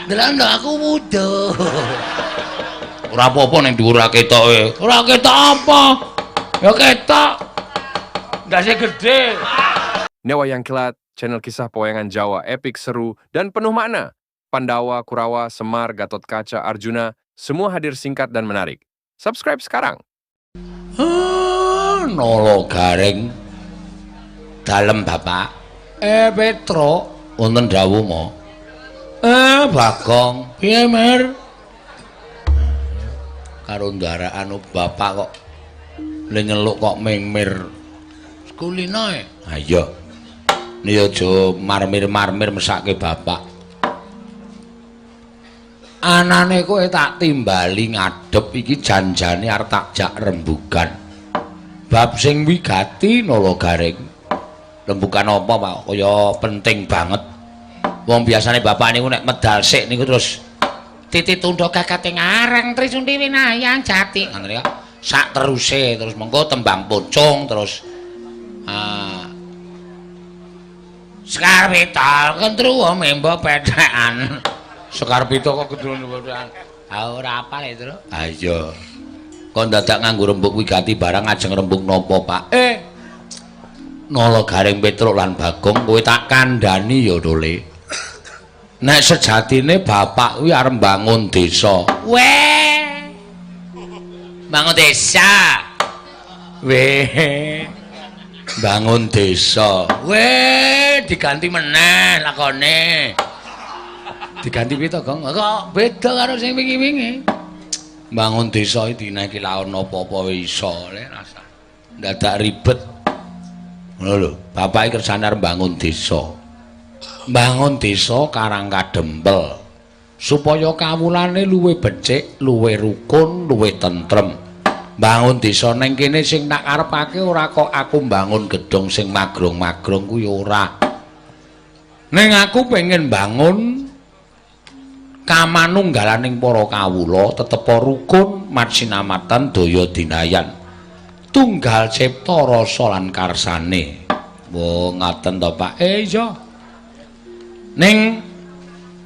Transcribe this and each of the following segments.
Delok aku wuduh. Ora apa-apa ning dhuwur ra ketoke. Ora ketok apa? Ya ketok. Ndase gede. Wayang Kilat, channel kisah pewayangan Jawa epik, seru, dan penuh makna. Pandawa, Kurawa, Semar, Gatot Kaca, Arjuna, semua hadir singkat dan menarik. Subscribe sekarang. Nolo garing dalem Bapak. Petro, Wonten dawuh mo. Bagong, piye Mir? Karo ndaraan Bapak kok le nyeluk kok mengmir Kulino e. ha iya ni aja marmir-marmir mesake Bapak anane kowe tak timbali ngadep iki janjane arep tak jak rembugan bab sing wigati nala garing rembugan apa Pak kaya penting banget wong biasane Bapak niku nek medal sik niku terus titi tundha kakate ngareng Trisundi Winayang Jati ngono ya sak teruse terus mengko tembang pocong terus Sekar Pita kentruwo membo pethekan Sekar Pita kok kentruwo pethekan ora apal ya Tru ha iya kok dadak nganggo rembug wigati barang ajeng rembug napa Pak Nala Garing Petruk lan Bagong kowe tak kandhani ya Dole nek sejatine bapak kuwi arep bangun desa. Weh. Bangun desa. Weh. Bangun desa. Weh, diganti meneh lakone. Diganti piye to, Gong? Kok beda karo sing wingi-wingi. Bangun desa iki dina iki laon apa-apa iso le rasa. Dadak ribet. Ngono lho, bapak iki kersane arep bangun desa. Bangun desa karang kadempel supaya kawulane luwih becik, luwih rukun, luwih tentrem. Bangun desa ning kene sing tak karepake ora kok aku bangun gedung sing magrong-magrong kuwi ora. Ning aku pengen bangun kamanunggalaning para kawula tetep rukun matsinamatan daya dinayan. Tunggal cipta rasa lan karsane. Wo ngaten to Pak. Iya. Ning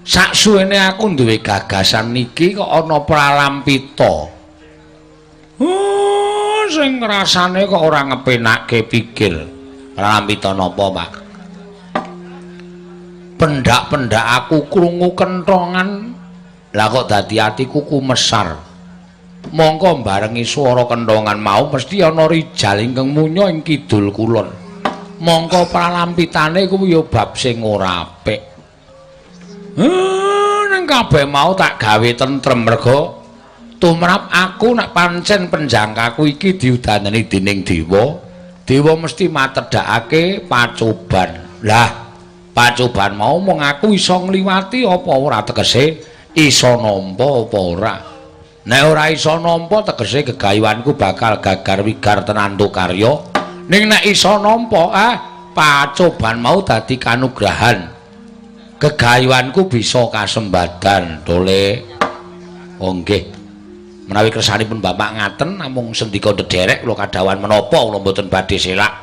saksuwene aku duwe gagasan niki kok ana pralampita. Sing rasane kok ora ngepenakke pikir. Pralampita napa, Pak? Pendak-pendak aku krungu kenthongan. Lah kok dadi atiku kumesar. Mongko barengi swara kenthongan mau mesti ana rijal ingkang munya ing kidul kulon. Mongko pralampitane kuwi ya bab sing ora apik. Nang kabeh mau tak gawe tentrem merga tumrap aku nek pancen penjangkaku iki diudanani dening dewa, dewa mesti matedhakake pacoban. Lah, pacoban mau mung aku iso ngliwati apa ora tegese iso nampa apa ora. Nek ora iso nampa tegese gegayuhanku bakal gagar wigar tenantu karya. Ning nek iso nampa pacoban mau dadi kanugrahan. Gegayuhanku bisa kasembadan Dole. Oh nggih. Menawi kersanipun Bapak ngaten namung sendika ndederek kula kadhawan menapa kula mboten badhe selak.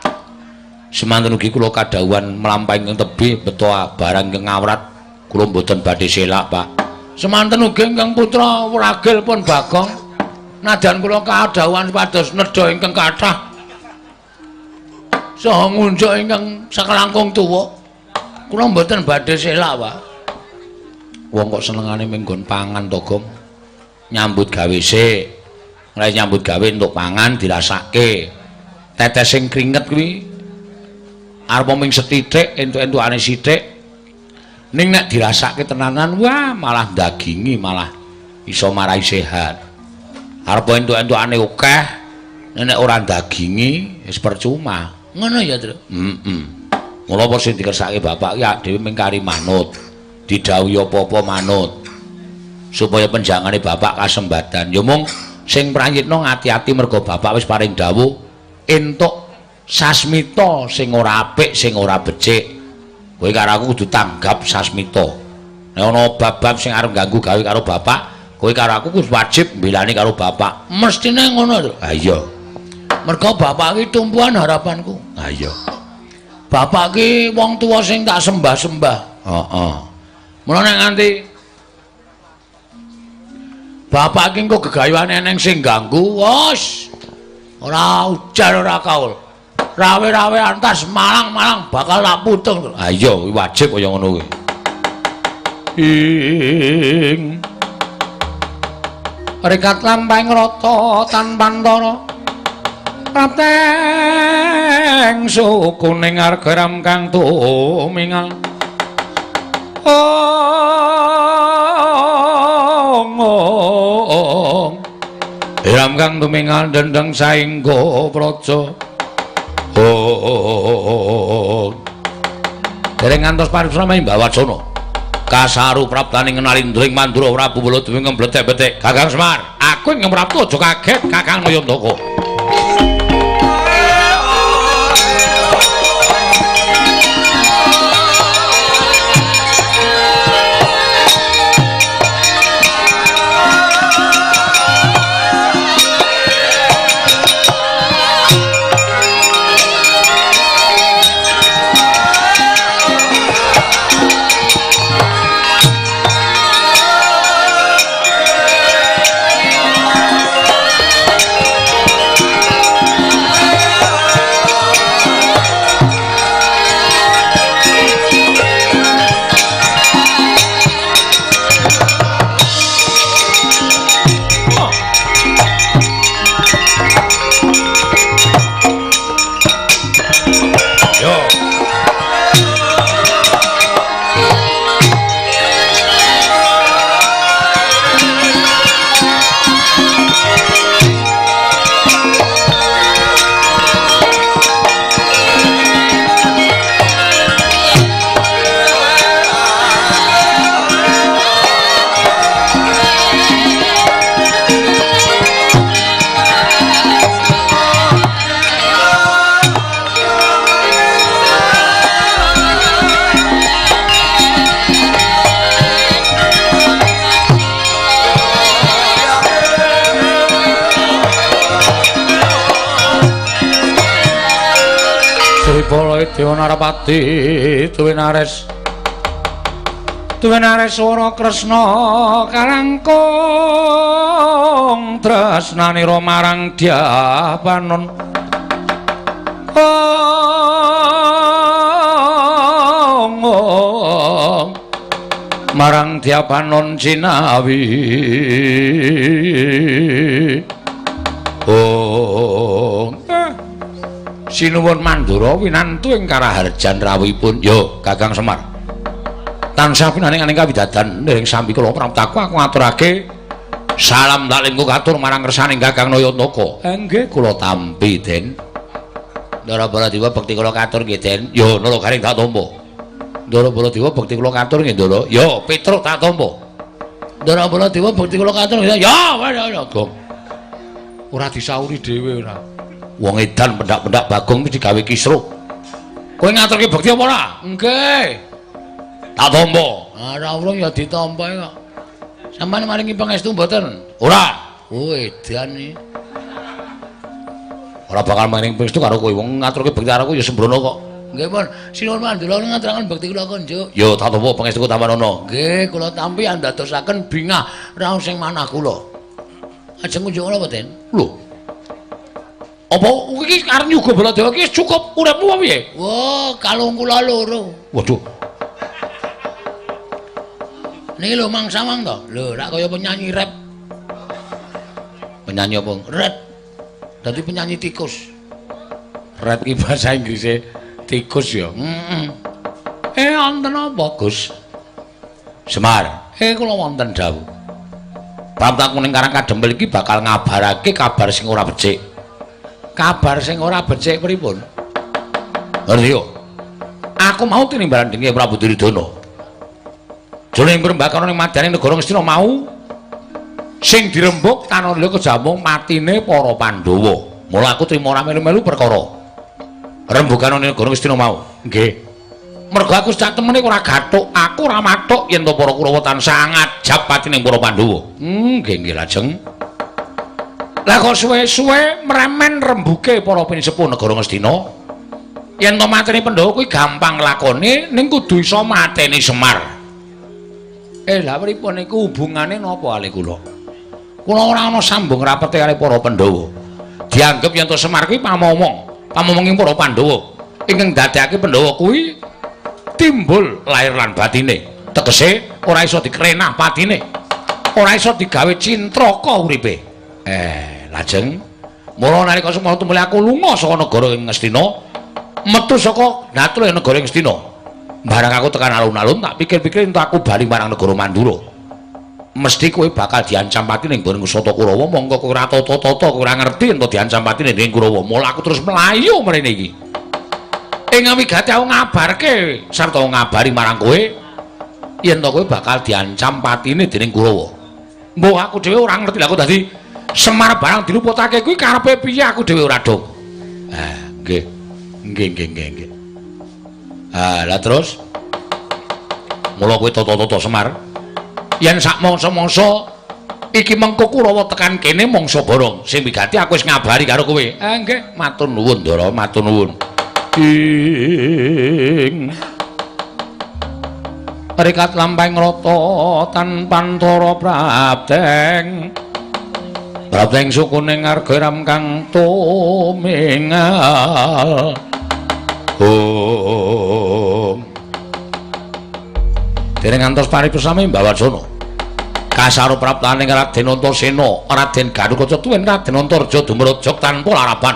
Semanten ugi kula kadhawan mlampahi ing tebih beto barang ingkang ngawrat kula mboten badhe selak, Pak. Semanten ugi ingkang putra Wragil pun Bagong. Nadyan kula kadhawan supados nedha ingkang kathah. Saha ngunjuk ingkang sakelangkung tuwa. Kula mboten badhe selak, Pak. Wong kok senengane menggon pangan to, Gong. Nyambut gawe sik. Mulai nyambut gawe entuk pangan dirasake. Tetes sing kringet kuwi arep mung sethithik, entuk-entukane sithik. Ning nek dirasake tenanan, wah malah dagingi, malah iso marai sehat. Arep entuk-entukane akeh, nek ora dagingi wis percuma. Ngono ya, Tru? Mula apa sing dikersake bapak ki dhewe mingkari manut. Didhawuhi apa-apa manut. Supaya penjangane bapak kasembadan. Ya mung sing prayitna ngati-ati merga bapak wis paring dawuh entuk sasmita sing ora apik, sing ora becik. Kowe karo aku kudu tanggap sasmita. Nek ana bab-bab sing arep ganggu gawe karo bapak, kowe karo aku kudu wajib mbelani karo bapak. Mestine ngono lho. Ha iya. Merga bapak ki tumpuan harapanku. Ha iya. Bapak ki wong tuwa sing tak sembah-sembah. Heeh. Mula nek nganti Bapak ki engko gegayuane eneng sing ganggu. Wos. Ora ujar ora kaul. Rawe-rawe antas malang-malang bakal tak putung. Ha iya wajib kaya ngono kuwi. Ing rikat lampahing rata tanpa antara Prapteng sukuning argaram kang tumingal Hiram kang tumingal dendeng saengga praja dereng ngantos paripurna Mbawacana kasaru praptaning ngenalindring Mandura Prabu Baladewa ngembletek-betek Kakang Semar aku ing Prabu aja kaget Kakang Nayantaka Dewa Narapati duwe nares swara Kresna kalangkung tresnanira marang Dyapanon marang Dyapanon Cinawi sinuwun Mandura winantu ing karaharjan rawuhipun. Yo, Kakang Semar. Tansah pinaning aning kawidadan ing sambi kula praptaku aku ngaturake salam taklimku katur marang kersaning Kakang Nayantaka. Nggih, kula tampi, Den. Ndara Baladewa bekti kula katur nggih, Den. Yo, Nalagaring tak tampa. Ndara Baladewa bekti kula katur nggih, Ndara. Yo, Petruk tak tampa. Ndara Baladewa bekti kula katur nggih. Ya, Gong. Ora disauri dhewe ora. Wong edan pendak-pendak Bagong iki digawe kisruh. Kowe ngaturke bekti apa ora? Nggih. Tak tampa. Ora urung ya ditampa kok. Sampeyan maringi pangestu mboten? Ora. Oh, edan iki. Ora bakal maring pangestu karo kowe. Wong ngaturke bekti karo kowe ya sembrono kok. Nggih, Pun. Sinuwun Mandura ngaturaken bekti kula konjuk. Ya, tak tampa pangestu Tampanono. Nggih, kula tampi andadosaken bingah raos sing manah kula. Ajeng unjuk napa, Den? Lho. Apa iki arep nyuga Baladewa iki cukup uripmu apa piye? Wah, kalung kula loro. Waduh. Niki lho Mang Samang to. Lho, rak kaya penyanyi rap. Penyanyi apa? Rap. Dadi penyanyi tikus. Rap iki bahasa Inggrise tikus ya. Heeh. Wonten apa, Gus? Semar. Kula wonten dawuh. Bab ning Karang Kadempel iki bakal ngabarake kabar sing ora becik. Kabar sing ora becik pripun? Ngerti yo. Aku mau tinimbalan denge Prabu Duryudana. Jroning perembakana ning madyaning negara Ngastina mau sing dirembuk tanandha kejamung matine para Pandhawa. Mula aku trima ora melu-melu perkara rembukan ning negara Ngastina mau. Nggih. Mergo aku sak temene ora gathuk, aku ora mathuk yen to para Kurawa tansah ngajab patining para Pandhawa. Nggih lajeng. Lah kok suwe-suwe mremen rembuke para pinisepuh negara Ngastina. Yen to mateni Pandhawa kuwi gampang lakone ning kudu iso mateni Semar. Lah pripun iku hubungane napa ale kula? Kula ora ana sambung rapete kali para Pandhawa. Dianggep yen to Semar kuwi pamomonging para Pandhawa ingkang dadekake Pandhawa kuwi timbul lahir lan batine. Tegese ora iso dikrenah patine. Ora iso digawe cintraka uripe. Lajeng mula nalika semana tumuli aku lunga saka negara ing Ngastina, metu saka natul ing negara ing Ngastina. Barang aku tekan alun-alun tak pikir-pikir entuk aku bali marang negara Mandura. Mesti kowe bakal diancam pati ning nggon Kusata Kurawa, monggo kowe ora tata-tata kowe ora ngerti ento diancam pati ning Kurawa. Mula aku terus mlayu mrene iki. Ing wigati aku ngabarke sarta ngabari marang kowe yen to kowe bakal diancam patine dening Kurawa. Mbok aku dhewe ora ngerti lha kok dadi Semar barang diluputake kuwi karepe piye aku dhewe ora dong. Nggih. Nggih. Lah terus mula kowe tata-tata Semar yen sak mangsa-mangsa iki mengko Kurawa tekan kene mangsa borong sing wigati aku wis ngabari karo kowe. Nggih, matur nuwun Ndara, matur nuwun. Ing rikat lampahing rata tanpantara prapteng sukuning arga kang tumingal. Dereng ngantos paripesame Mbawasana kasaro praptaning Raden Antasena, Raden Ganukaca tuwin Raden Antarja dumrujug tanpa laraban.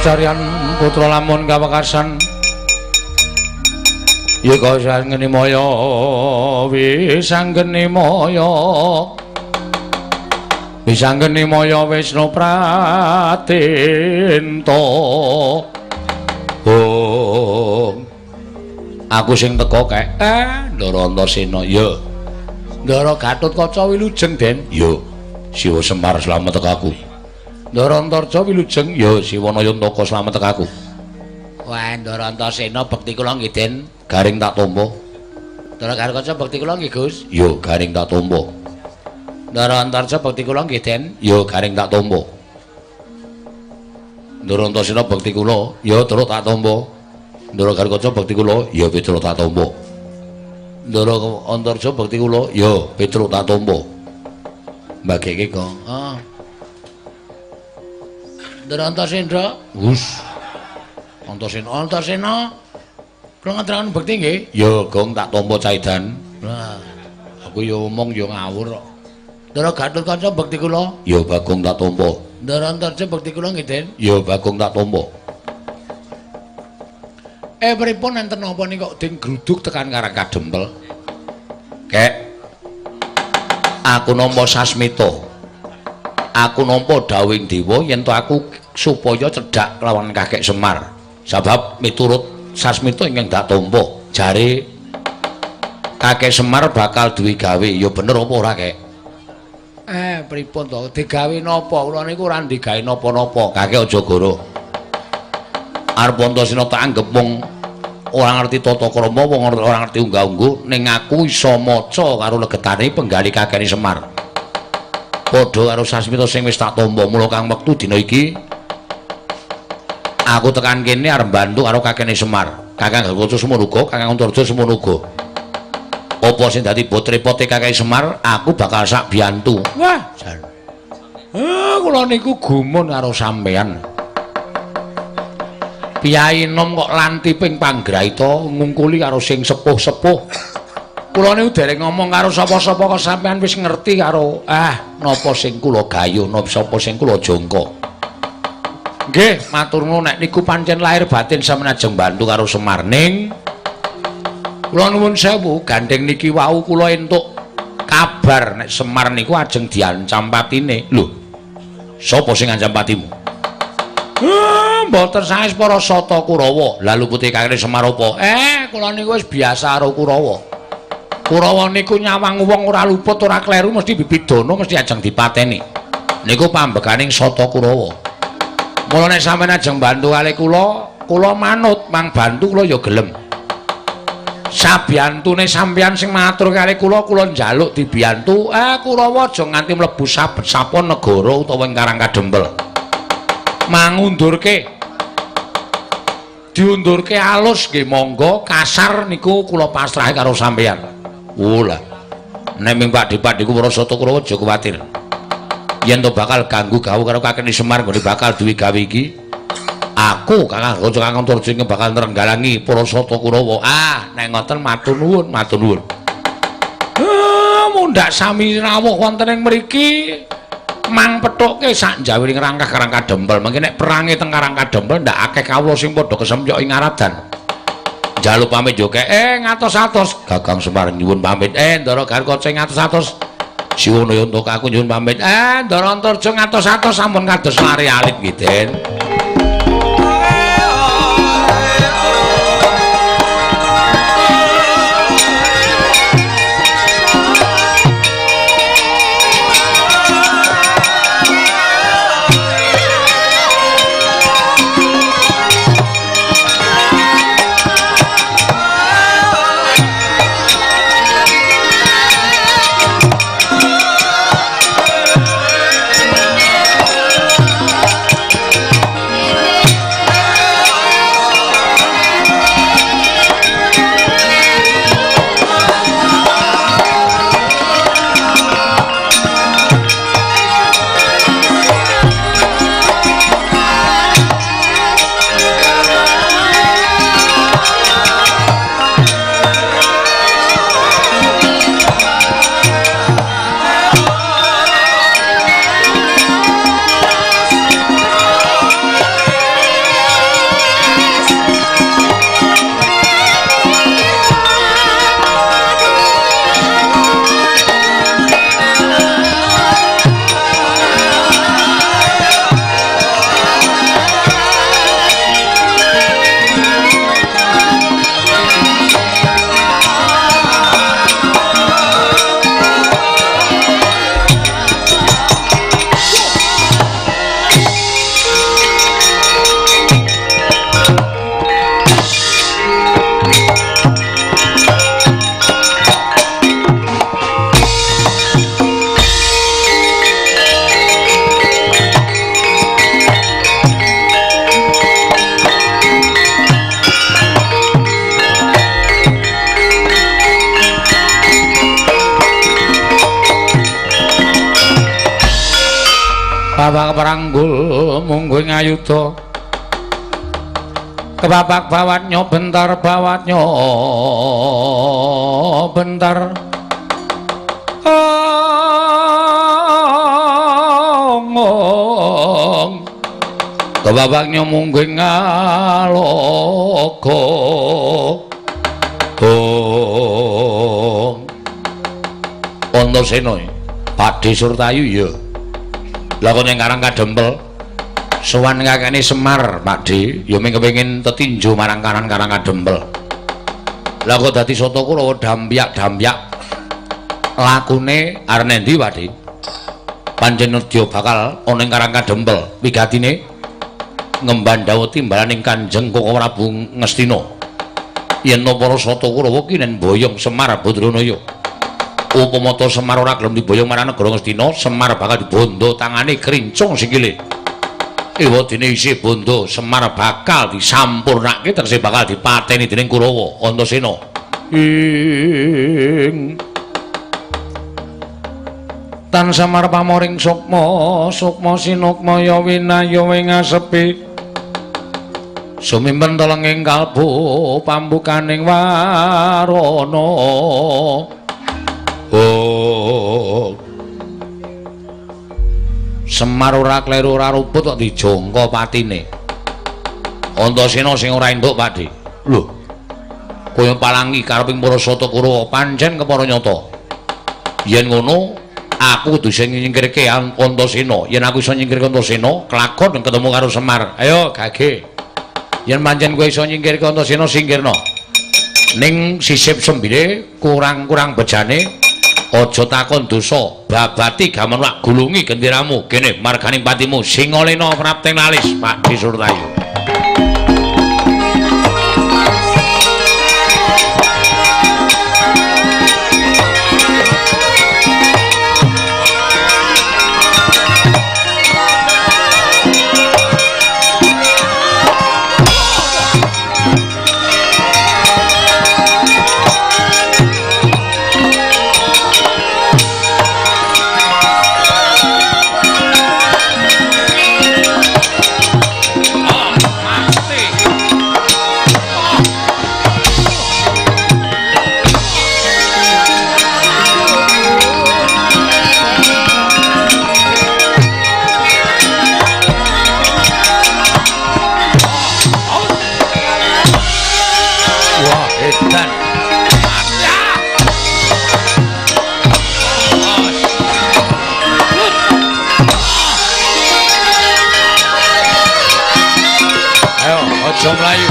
Carian putra lamun kawekasan yeka sanggeni maya wisanggeni Wisnu Pratinta. Aku sing teko kek Ndara Antasena. Ya Ndara Gatotkaca wilujeng Den. Ya Siwa Semar slamet tekaku. Ndara Antarja wilujeng ya Siwana Yantaka slamet tekaku. Wah, Ndara Antasena bekti kula nggih Den, garing tak tampa. Ndara Gatotkaca bekti kula nggih Gus. Ya garing tak tampa. Ndara Antarja bekti kula nggih Den, ya garing tak tampa. Ndara Antasena bekti kula ya terus tak tampa. Ndara Gatotkaca bekti kula ya terus tak tampa. Ndara Antarja bekti kula ya terus tak tampa. Mbageke kok. Ndara Antasena, wus. Antasena. Kula ngaturaken bekti nggih. Ya, Gong tak tampa caidan. Lah, aku ya omong ya ngawur kok. Ndara Gatotkaca bekti kula, ya Bagong tak tampa. Ndara Antarja bekti kula nggih, Den. Ya, Bagong tak tampa. Pripun enten napa ning kok ding gruduk tekan Karang Kadempel? Kek. Aku nampa sasmita. Aku nampa dawuhing dewa yen to aku supaya cedhak lawan Kakek Semar. Sebab miturut sasmita ingkang dak tampa, jare Kakek Semar bakal duwe gawe. Ya bener apa ora, Kek? Pripun to? Digawe napa? Kula niku ora digawe napa-napa. Kakek aja goro. Arep Antasena tak anggap wong ora ngerti tata krama, wong ora ngerti unggah-ungguh, ning aku iso maca karo legetane penggali Kakek Semar. Padha karo sasmita sing wis tak tampa, mula kang wektu dina iki Aku tekan kene arep bantu karo kakene Semar. Kakang Garuda semono uga, Kakang Antarja semono uga. Apa sing dadi bot-repote Kakang Semar, aku bakal sak biantu. Wah, jan. Kula niku gumun karo sampean. Piyai nom kok lantiping panggraita ngungkuli karo sing sepuh-sepuh. Kula niku dereng ngomong karo sapa-sapa kok sampean wis ngerti karo napa sing kula gayuh, napa sapa sing kula jangka. Nggih, matur nuwun nek niku pancen lahir batin sampeyan ajeng bantu karo Semar ning kula nuwun sewu gandeng niki wau kula entuk kabar nek Semar niku ajeng diancam patine. Lho, sapa sing ngancam patimu? Mboten sanes para Sata Kurawa. Lalu putih kakene Semar apa? Kula niku wis biasa karo Kurawa. Kurawa niku nyawang wong ora luput ora kleru mesti bibidana mesti ajeng dipateni. Niku pambeganing Sata Kurawa. Mula nek sampeyan ajeng bantu kali kula manut mang bantu kula ya gelem. Sabiyantune sampeyan sing matur kali kula njaluk dibiyantu. Kurawa aja nganti mlebu sabet-sapa negara utawa ing Karang Kadempel. Mangundurke. Diundurke alus nggih monggo, kasar niku kula pasrahe karo sampeyan. Lah. Nek ming Pakdi-pakdiku para Sata Kurawa aja kuwatir. Yen to bakal ganggu gawe karo Kakang Semar nggone bakal duwe gawe iki. Aku Kakang Gaja Kakang Antarja bakal nrenggalangi para Sata Kurawa. Nek ngoten matur nuwun, matur nuwun. Mundhak sami rawuh wonten ing mriki mang pethuke sak jawining rangkah Karang Kadempel. Mengki nek perange teng Karang Kadempel ndak akeh kawula sing padha kesempyok ing ngaradan. Njaluk pamit yo kek ngatos-atos Kakang Semar nyuwun pamit. Ndara Garkaca ngatos-atos. Siwono untuk aku nyuwun pamit. Ndara Antarja ngatos-atos sampun kados lari alit nggih, Den. Babak peranggul mungguing ayuda kebabak bawatnya bentar bentar ngomong kebabaknya mungguing ngalogo Antasena Pakdi Surtayu ya lakon yang Karang Kadempel sowan kakene Semar Pakdi ya ming kepengin tetinju marang Karang Kadempel lha kok dadi Sata Kurawa dampyak lakune arep endi Pakdi pancen nedya bakal ana ing Karang Kadempel wigatine ngembandhawa timbalaning Kanjeng Koko Prabu Ngastina yen para Sata Kurawa ki nen boyong Semar Badranaya upama to Semar ora gelem diboyong marang negara Ngastina Semar bakal dibondo tangane krincung sikile Ewadene isih bondo Semar bakal disampurnake tegese bakal dipateni dening Kurawa Antasena. Ing tan Semar pamoring sukma sinukmaya winaya wing asepi. Sumimpen telenging kalbu pambukaning warana. Oh. Semar ora kleru ora ruput kok dijangka patine. Antasena sing ora entuk, Pakde. Lho. Kaya palangi kareping para sata Kurawa pancen kepara nyata. Yen ngono, aku kudu sing nyingkirke Antasena. Yen aku iso nyingkirke Antasena, kelakon ketemu karo Semar. Ayo, gage. Yen pancen kowe iso nyingkirke Antasena, singkirna. Ning sisip sembire kurang-kurang bejane. Aja takon dosa, babati gamen wak gulungi genderamu. Kene marganing patimu Singalena prapteng lalis, Pakde Surtayu. Aja mlayu.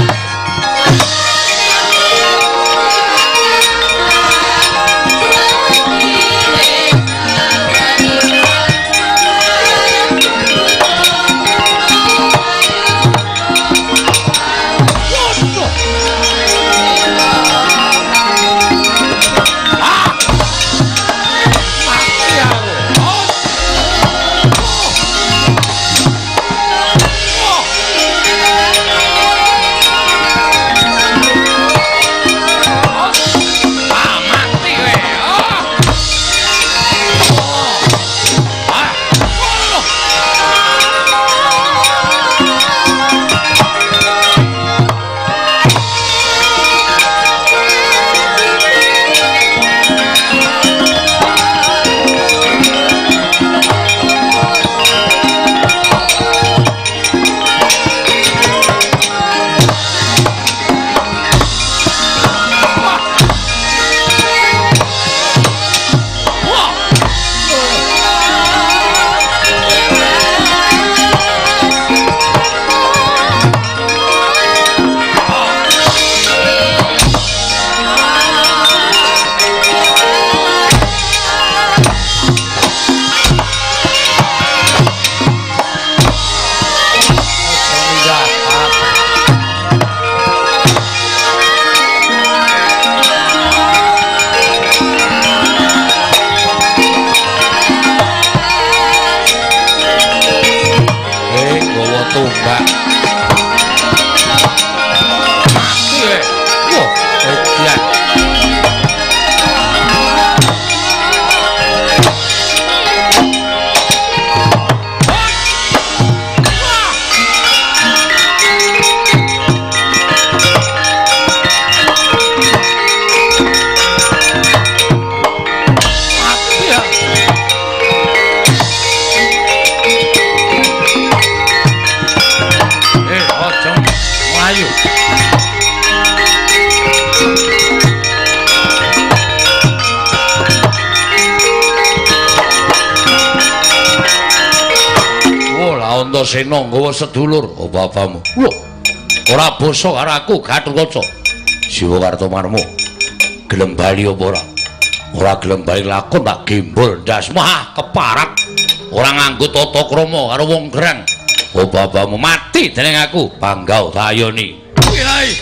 Antasena nggawa sedulur bapamu. Lho, ora basa karo aku Gatotkaca. Siwa Kartomarma. Gelem bali apa ora? Ora gelem bali lakon tak gembol ndasmu. Keparat. Ora nganggo tata krama karo wong gerang. Bapamu mati dening aku, panggau tak ayoni. Kiai.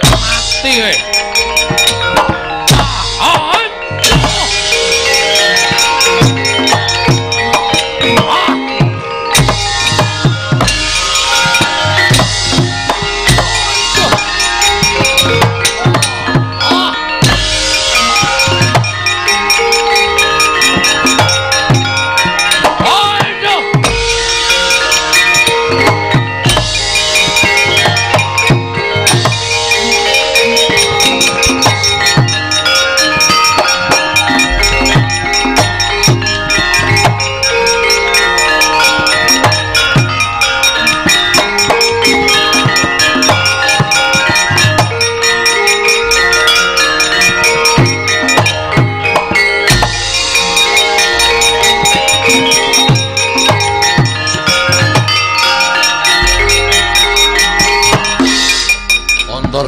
Mati kowe.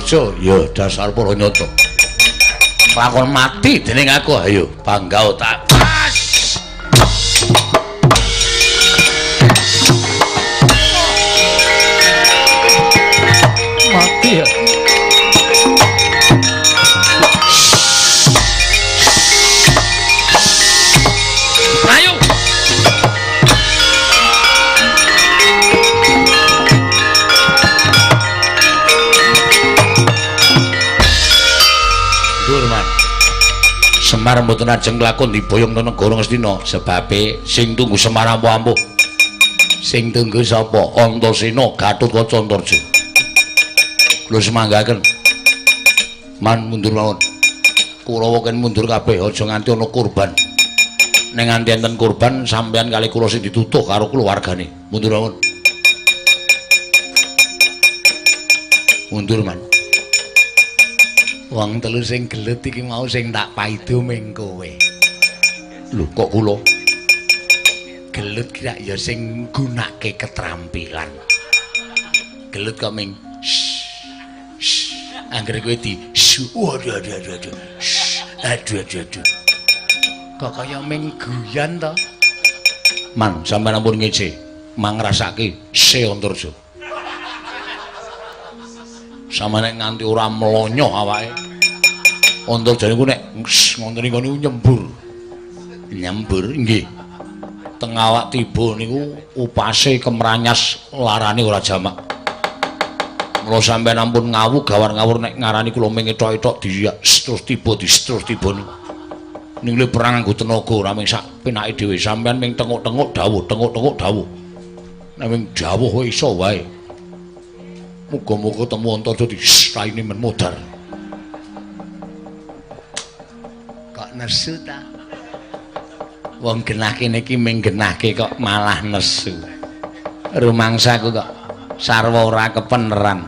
Antarja. Ya dasar Pranyata. Lakon mati dening aku. Ayo, panggau tak. Mati ya. Ayo. Durman. Semar mboten ajeng lakon diboyong nang negara Ngastina sebabe sing tunggu Semar ampuh-ampuh. Sing tunggu sapa? Antasena Gatotkaca Antarja. Kula semanggaken. Man mundur mawon. Kurawa ken mundur kabeh aja nganti ana kurban. Ning nganti enten kurban sampeyan kali kula sing ditutuh karo keluargane. Mundur mawon. Mundur man. Wong telu sing gelut iki mau sing tak paido ming kowe. Lho kok kula? Gelut kira ya sing gunake keterampilan. Gelut kok ming anggere kowe di waduh. Aduh. Kok kaya ming guyan to? Man, sampeyan ampun ngece, mangrasake se Antarja. Samane nganti ora mlonyo awake. Antarja niku nek ngoten niku nyembur. Nyembur nggih. Teng awak tiba niku upase kemranyas larane ora jamak. Mula sampeyan ampun ngawu gawar-ngawur nek ngarani kula ming etok-etok diyak terus tiba niku. Ning le perang nganggo tenaga ora ming sak penake dhewe sampeyan ming tenguk-tenguk dawuh. Nek ming dawuh iso wae. Muga-muga temu Antarja disraine men modar. Kok nesu ta? Wong genah kene iki ming genahke kok malah nesu. Rumangsaku kok sarwa ora kepeneran.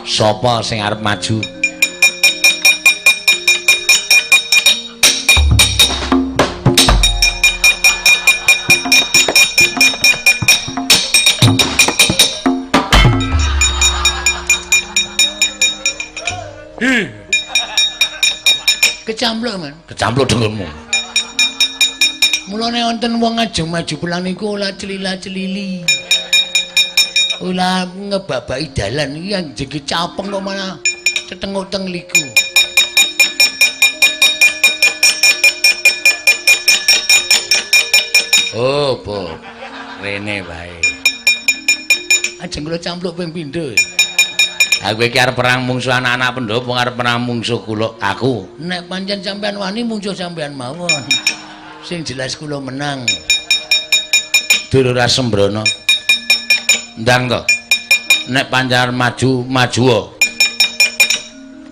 Sapa sing arep maju? Kecampluk men. Kecampluk dengermu. Mulane wonten wong ajeng maju pulang niku ora celila-celili. Ora ngebabaki dalan iki yang jege capeng kok malah tetenguk-teng liku. Oh, Po. Rene bae. Ajeng kula campluk ping pindho. Aku iki arep perang mungsuh anak-anak pendopo arep perang mungsuh kula aku. Nek pancen sampean wani mungsuh sampean mawon. Sing jelas kula menang. Dur ora sembrono. Ndang to. Nek pancen maju wae.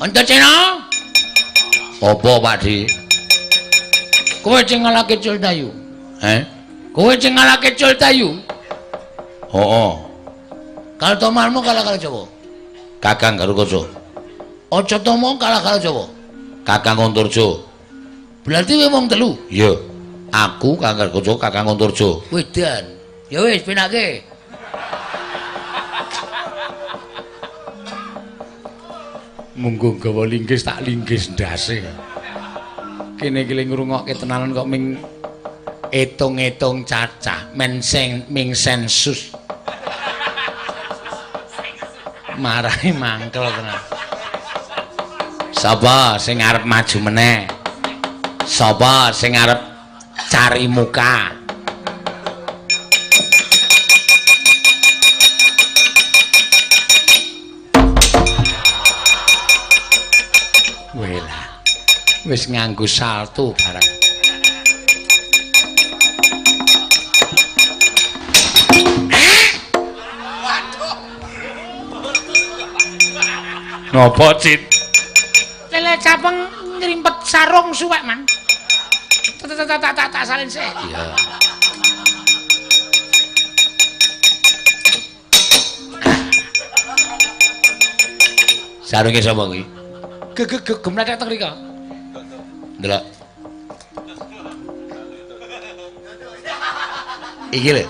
Antasena. Apa Pakdi? Kowe sing ngalahke Cultayu. Kowe sing ngalahke Cultayu? Heeh. Kaltomarmu kalah karo Jawa. Kakang Garukaca. Aja Tama kalah karo Jawa. Kakang Antarja. Berarti kowe wong telu? Iya. Aku Kakang Garukaca, Kakang Antarja. Wedan. Ya wis penake. Munggo gawa linggis tak linggis ndase. Kene iki ngrungokke tenanan kok ming etung-etung cacah, ming sensus. Marahi mangkel tenan. Sapa sing arep maju meneh? Sapa sing arep cari muka? Welah. Wis nganggo salto barang. Ngopo, Cit? Lele capeng ngrimpet sarung suwek, Man. Tak salin sik. Iya. Sarunge sapa kuwi? Gemletek teng mriko. Ndelok. Iki lho.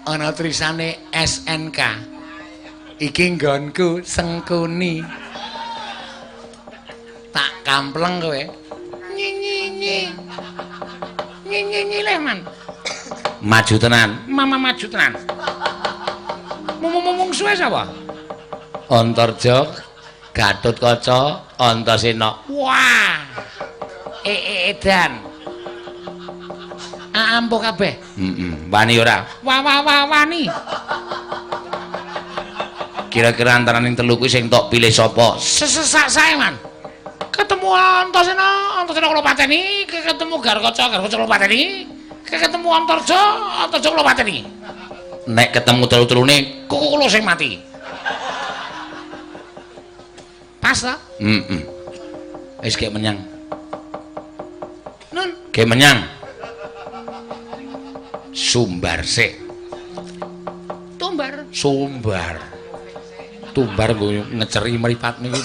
Ana tulisane SNK. Iki nggonku Sengkuni. Tak kampleng kowe. Nyi. Nyi le man. Maju tenan. Mama maju tenan. Mung suwe sapa? Antarja, Gatotkaca, Antasena. Wah. Edan. Ampuh kabeh. Wani ora? Wani. Kira-kira antaraning telu kuwi sing tok pilih sapa? Sae man. Ketemu Antasena kula pateni, ketemu Garkaca kula pateni, ketemu Antarja kula pateni. Nek ketemu telu-telune kula sing mati. Pas ta? Wis kek menyang. Nun, Kek menyang. Sumbar sik. Sumbar. Tumbar nggo ngeceri mripat niku.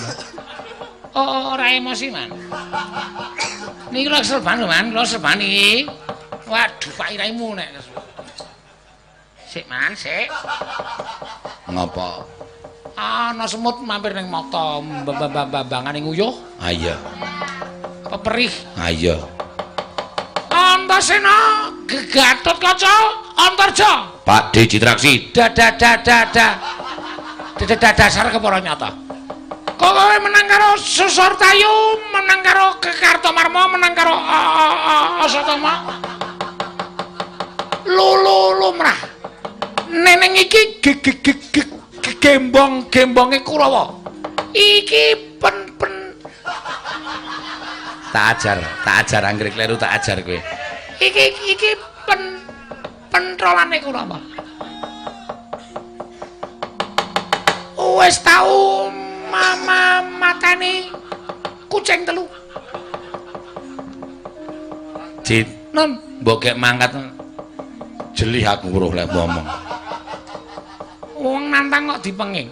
Ora emosi, Man. Niki lho serban lho, Man. Kula serban iki. Waduh, Pak Iraimu nek. Sik, Man, sik. Ngapa? Ana semut mampir ning mata bambangan ing uyuh. Ah iya. Peperih. Ah iya. Antasena, Gatotkaca, Antarja. Pak D Citraksi. Dasar kepara nyata. Kowe menang karo Susortayu, menang karo Kartomarma, menang karo Asatama. Lumrah. Neneng iki gembonge Kurawa. Iki pen Tak ajar anggere kleru tak ajar kowe. Iki pentrolane Kurawa. Wis tau mama mateni kucing telu. Cit, Non, mbok kek mangkat jelih aku weruh lek ngomong. wong nantang kok dipenging.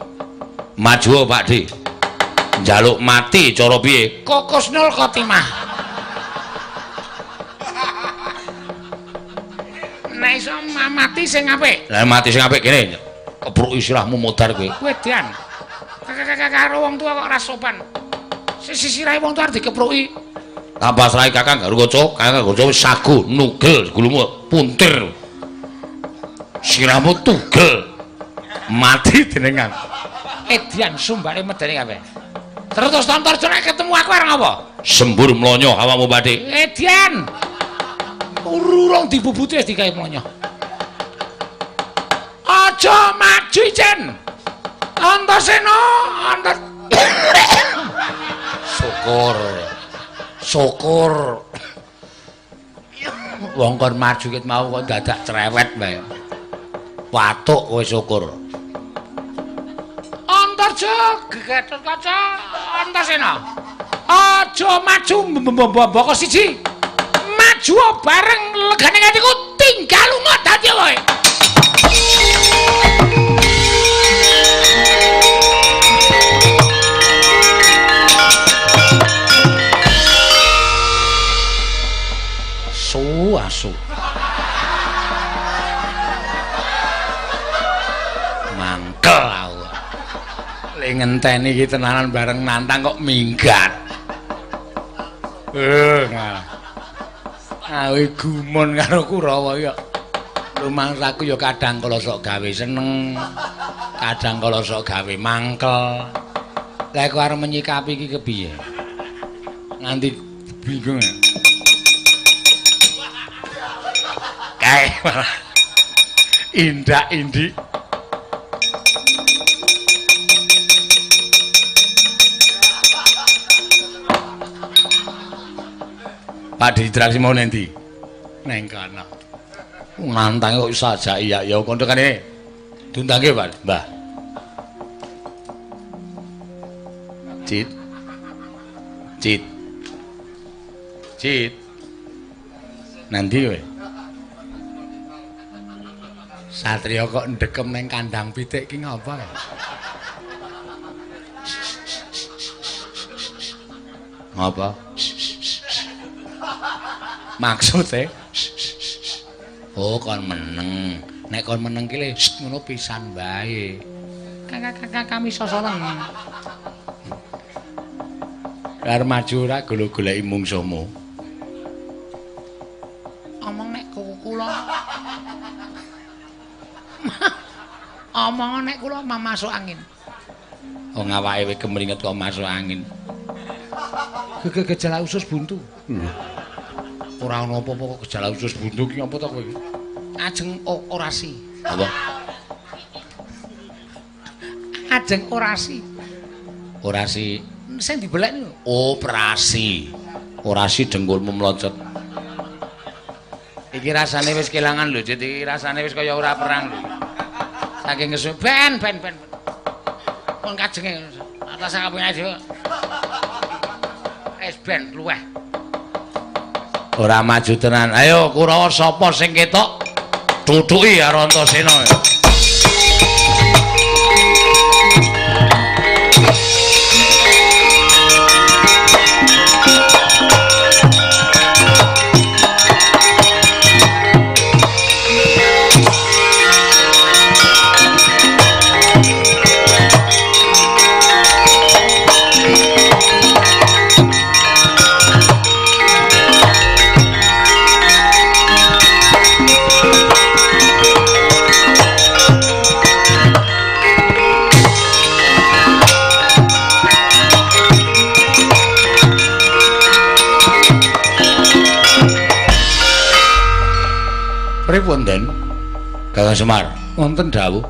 Maju Pak D. Njaluk mati cara piye? Kokusnul Khotimah. Nek iso mati sing apik. Lah mati sing apik kene. Kepruk istilahmu modar kowe. Wedan. Karo wong tua kok ora sopan. Sisirahe wong tua dikepruki. Apa serahe Kakang Garkaca wis sagu nugel gulumu puntir. Sirahmu tugel. Mati dening aku. Edian sumbare medeni kabeh. Terus Antarja nek ketemu aku arep ngapa? Sembur mlonyo awakmu Pakde. Edian. Urung dibubuti wis digawe mlonyo. Aja maju Icen. Antasena, Syukur. Wong kon maju ket mau kok dadak cerewet bae. Watuk kowe syukur. Antarja, Gatotkaca, Antasena. Aja maju mboko siji. Maju bareng legane atiku tinggal lunga dadi wae. Asu. Mangkel aku. Lek ngenteni iki tenanan bareng nantang kok minggat. Awe gumun karo Kurawa ya. Rumangsaku ya kadang kala sok gawe seneng, kadang kala sok gawe mangkel. Lek kowe arep menyikapi iki kepiye? Nganti bingung. Kae malah indak-indik. Pak diinteraksi mau nanti neng kana nantang kok iso aja iya ya kono kene diundangke Pak Mbah Cit nanti kowe Satria kok ndekem neng kandang pitik ki ngapa ngapa maksudnya oh kon meneng nek kon meneng ki le ngono pisan bae kami sosolen. Lar maju ora golek-goleki mungsuhmu. Omong nek kula. Omong nek kula masuk angin. Wong awake wis kemringet kok masuk angin. Gejala usus buntu. Ora ana apa-apa kok gejala usus buntu ki apa to kowe iki? Ajeng orasi. Apa? Ajeng orasi. Orasi sing dibelek niku. Operasi. Orasi dengkulmu mlocot. Iki rasane wis kelangan lho, Dit. Iki rasane wis kaya ora perang lho. Saking kesu ben. Kon kajenge atas kabeh aja. Es ben luweh. Ora maju tenan. Ayo Kurawa sapa sing ketok? Tutuki karo Antasena. Wonten Kakang Semar wonten dawuh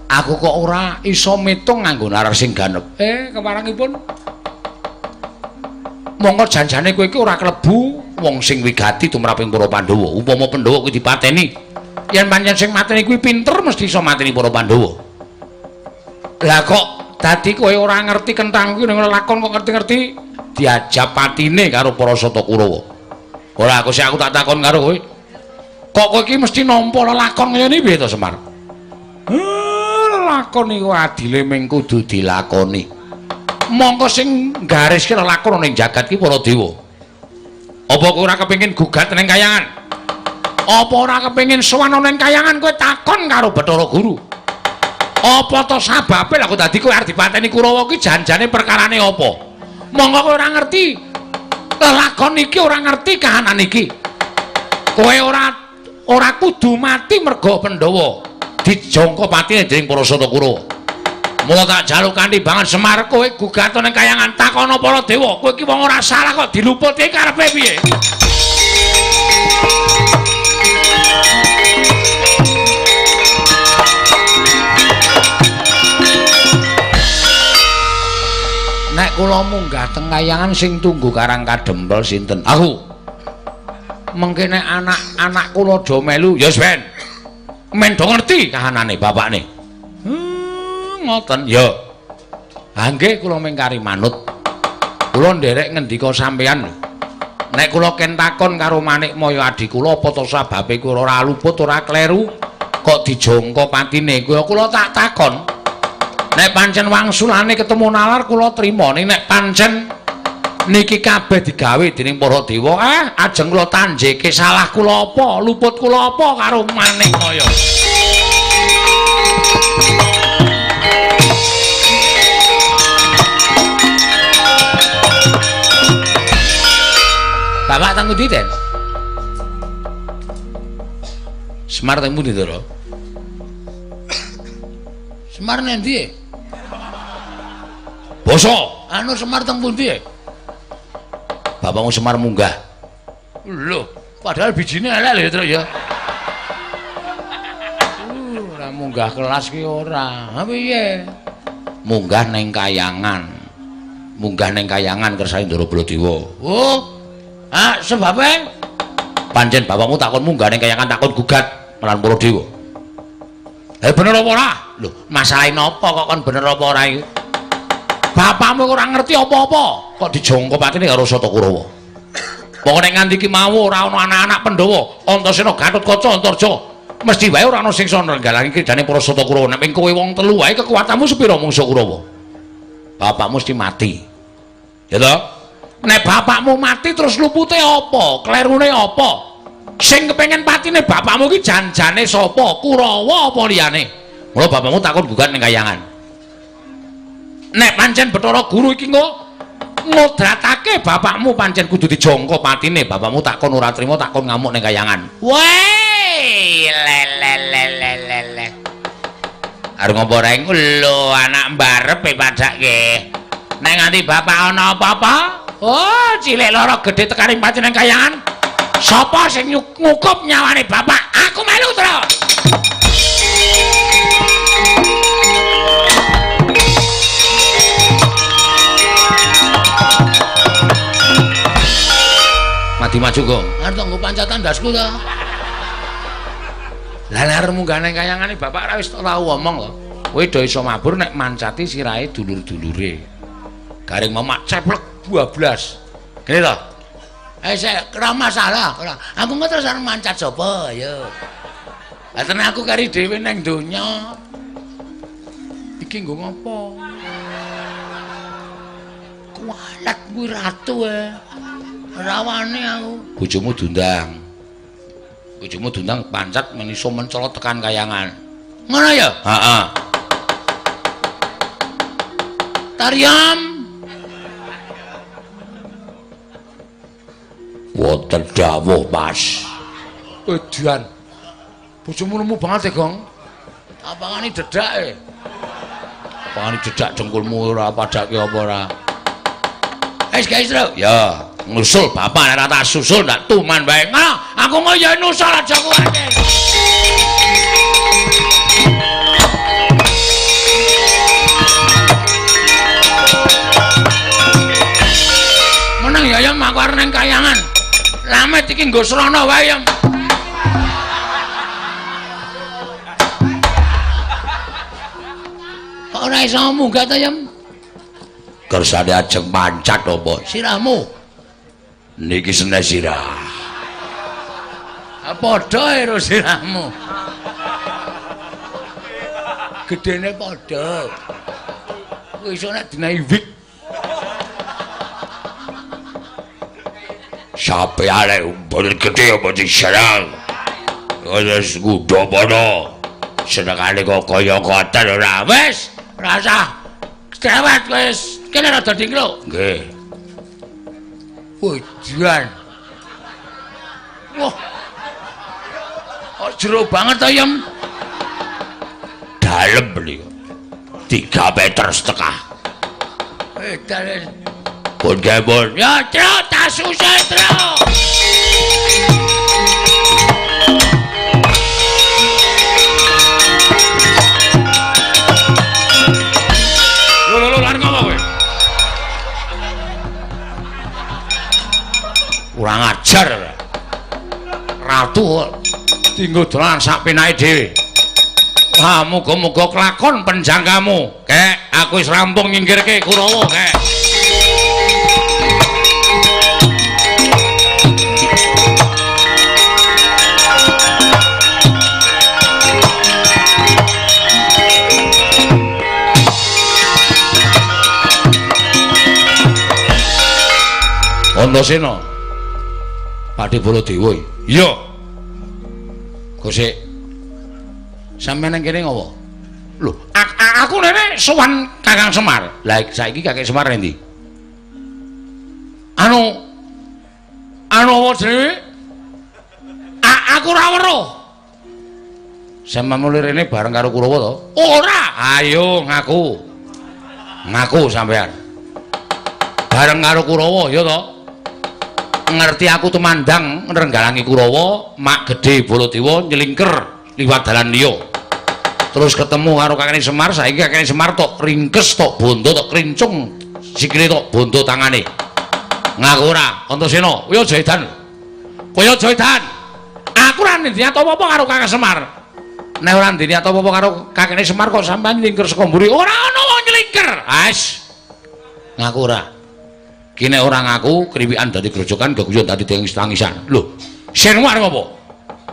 aku kok ora iso mitung nganggo nalar sing ganep keparangipun monggo janjane kowe iki ora klebu wong sing wigati tumraping para Pandhawa upama Pandhawa kuwi dipateni yen pancen sing mateni kuwi pinter mesti iso mateni para Pandhawa lah kok dadi kowe ora ngerti kenthang kuwi ning lakon kok ngerti-ngerti diajab patine karo para Sata Kurawa. Ora aku tak takon karo kowe. Kok kowe iki mesti nampa lelakon kaya piye to Semar? Lelakon iku adile mung kudu dilakoni. Mongko sing gariske lelakon ning jagat iki para dewa. Apa kowe ora kepengin gugat ning kayangan? Apa ora kepengin sowan ning kayangan kowe takon karo Bathara Guru? Apa to sababe lha kok dadi kowe arep dipateni Kurawa iki janjane perkarane apa? Mongko kowe ora ngerti lelakon iki ora ngerti kahanan iki. Kowe ora kudu mati merga Pandhawa dijangka patine dening para Sata Kurawa. Mula tak jaluk kanthi banget Semar kowe gugat ning kayangan takono para dewa. Kowe iki wong ora salah kok diluputi karepe piye? Nek kula munggah teng kayangan sing tunggu Karang Kadempel sinten? Aku. Mengke nek anak-anak kula do melu, ya wis ben. Men do ngerti kahanane bapakne. Ngoten, ya. Ha nggih kula mingkari manut. Kula nderek ngendika sampeyan lho. Nek kula ken takon karo Manikmaya adik kula apa to sababe kula ora luput ora kleru kok dijangka patine kuwi kula tak takon. Nek pancen wangsulane ketemu nalar kula trima ning nek pancen niki kabeh digawe dening para dewa ajeng kula tanjeke salah kula apa luput kula apa karo Manikmaya. Bapak teng pundi Den? Semar teng pundi to? Semar nang ndi? Boso, anu Semar teng pundi? Bapakmu Semar munggah. Lho, padahal bijine elek lho terus ya. Ora munggah kelas ki ora. Ha piye? Munggah ning kayangan. Munggah ning kayangan kersane Ndara Baladewa. Oh. Sebabe pancen bapakmu takon munggah ning kayangan takon gugat lan para dewa. Bener apa ora? Lho, masalahe napa kok kon bener apa ora iki? Bapakmu ora ngerti apa-apa, kok dijangka patine karo Sata Kurawa. Pokoke nganti iki mau ora ana anak-anak Pandhawa, Antasena, Gatotkaca, Antarja, mesti wae ora ana sing iso nrenggalangi kidane para Sata Kurawa. Nek kowe wong telu wae kekuatanmu sepira mungsa Kurawa? Bapakmu mesti mati. Ya toh? Nek bapakmu mati terus lupute apa? Klerune apa? Sing kepengin patine bapakmu iki janjane sapa? Kurawa apa liyane? Mula bapakmu takon gugat ning kayangan. Nek pancen Bathara Guru iki ngudratake bapakmu pancen kudu dijangka patine, bapakmu takon ora trima takon ngamuk ning kayangan. Wei, lelelelelele. Arep ngopo reng lho anak mbarepe padake. Nek nganti bapak ana apa-apa, oh cilik loro gedhe tekaring pancen ning kayangan. Sapa sing ngukup nyawane bapak? Aku melu terus. Mati maju kok. Arep nggo pancatan dasku ta. Lah nek munggane kayangane bapak ra wis tau omong lho. Kowe do iso mabur nek mancati sirahe dulur-dulure. Garing mamak ceplek 12. Kene to? Sik ora masalah, ora. Aku engko terus arep mancat sapa, ayo. Lah tenan aku kari dhewe ning donya. Iki nggo ngopo? Kualat kuwi ratu Rawani aku. Bojomu dundang. Bojomu dundang pancat meniso mencolot tekan kayangan. Ngono ya? Heeh. Tariam. Wonten dawuh, Mas. Edian. Bojomu nemu banget ya, Gong. Apangane dedake? Apangane dedak dengkulmu ora padake apa ora? Guys, ya. Ngusul bapak nek tak susul ndak tuman bae. Ngono, aku mau ya nusul aja kuwate. Meneng ya Yam aku arep nang kayangan. Lamet iki nggo srana wae Yam. Kok ora iso munggah ta Yam? Kersane ajeng mancat apa? Sirahmu. Niki sene sirah. Padha karo sirahmu. Gedene padha. Kowe iso nek dinahi wit. Sape arek umpul gede apa diserang. Wis kudu padha. Senengane kok kaya koten ora wis. Ora usah. Cerewet wis. Kene rada dingkluk. Nggih. Ujian. Wah. Oh, jero banget to, Yem. Dalem beli. 3 meter setengah. Dalem. Pun gabon. Ya, truk tak susah truk. Lo lari ngapa kowe? Kurang ajar. Ratu tinggo dolan sak penake dhewe. Wah, muga-muga kelakon penjangkamu. Kek, aku wis rampung nyingkirke Kurawa, kek. Antasena. Pakde Baladewa. Iya. Gosek. Sampeyan nang kene ngopo? Lho, aku rene sowan Kakang Semar. Lah saiki Kakang Semar endi? Anu apa jenenge? Aku ora weruh. Sampeyan mulih rene bareng karo Kurawa to? Ora. Ayo ngaku. Ngaku sampeyan. Bareng karo Kurawa ya to? Ngerti aku tumandang nrenggalangi Kurawa, mak gedhe Baladewa nyelingker liwat dalan liya. Terus ketemu karo Kakang Semar, saiki Kakang Semar tok ringkes tok bondo tok krincung sikile tok bondo tangane. Ngaku ora, Antasena, kowe aja edan. Kowe aja edan. Aku ora ndeni apa-apa karo Kakang Semar. Nek ora ndeni apa-apa karo Kakang Semar kok sampean nyelingker saka mburi. Ora ana wong nyelingker. Ais. Ngaku ora. Kene ora ngaku kriwikan dadi grojokan geguyon dadi tangisan. Lho, sen war ngopo?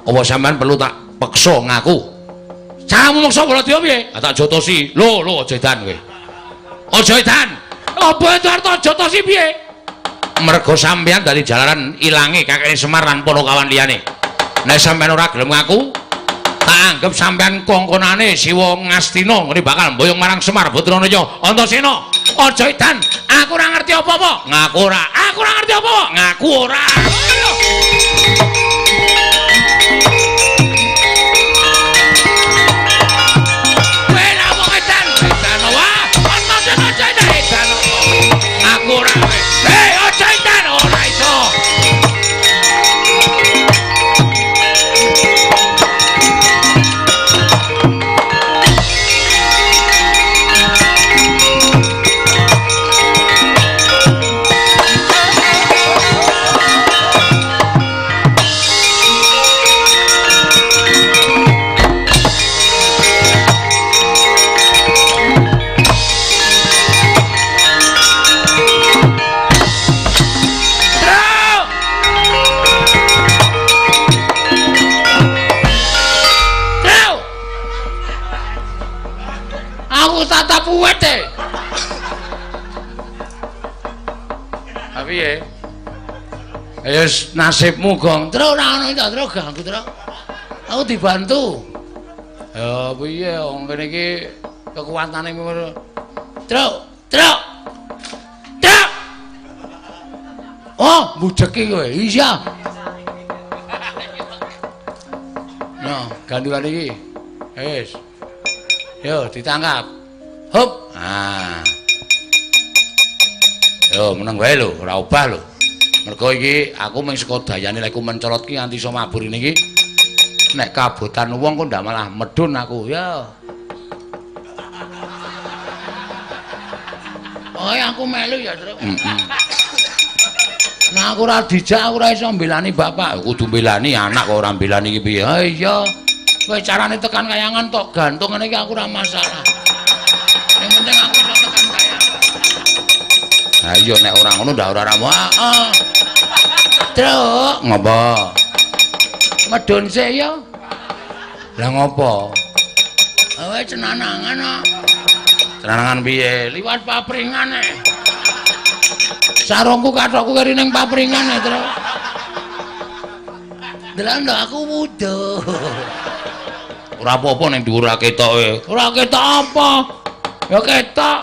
Apa sampean perlu tak peksa ngaku? Caramu maksa Baladewa piye? Tak jotosi. Lho, aja edan kowe. Aja edan. Apa itu arep jotosi piye? Mergo sampean dadi jalaran ilange Kakang Semar lan para kawan liyane. Nek sampean ora gelem ngaku, tak nganggep sampean kongkonane Siwa Ngastina ngene bakal mboyong marang Semar Badranaya Antasena. Aja edan, aku ora ngerti apa-apa. Ngaku ora. Aku ora ngerti apa-apa. Ngaku ora. Aku ora. Hei, aja edan ora iso. Tatap uwete. Piye? Ya nasibmu, Gong. Terus ora ono to, terus ganggu terus. Aku dibantu. Ya piye wong kene iki kekuatane Truk. Oh, bujeki kowe. Iya. Nah, gandulan iki. Wis. Yo ditangkap. Hup. Ah. Yo meneng wae lho, ora obah lho. Mergo iki aku mung saka dayane lek ku mencolot ki nganti iso mabur niki. Nek kabotan wong kok ndak malah medun aku. Yo. Oh, aku melu ya, Truk. Nah, aku ora dijak, aku ora iso mbelani bapak. Kudu mbelani anak kok ora mbelani iki piye. Ha iya. Kowe carane tekan kayangan tok gantung ngene iki aku ora masalah. Yang penting aku iso tekan kayangan. Ha iya nek ora ngono ndak ora ramu. Heeh. Truk, ngopo? Medun sik ya. Lah ngopo? Awe cenanangan kok. Cenanangan piye? Liwat papringan e. Sarungku kathokku keri ning papringan e, Truk. Delok aku wuduh. Ora apa-apa ning dhuwur ra ketoke. Ora ketok apa? Ya ketok.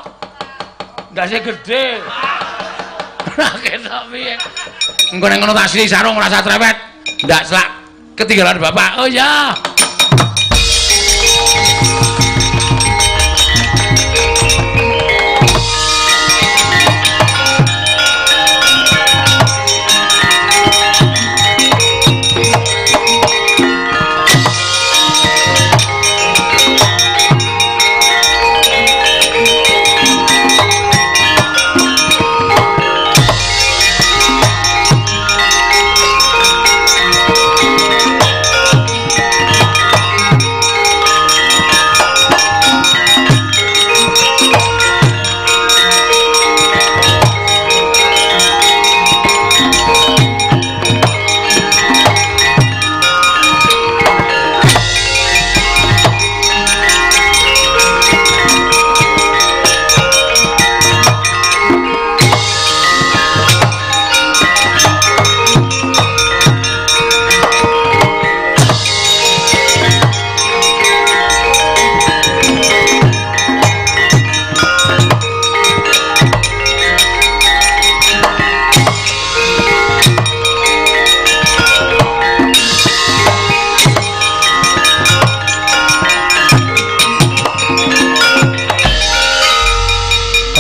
Ndase gedhe. Ora ketok piye? Engko ning ngono tak sili sarung ora usah trepet. Ndak selak ketinggalan bapak. Oh ya.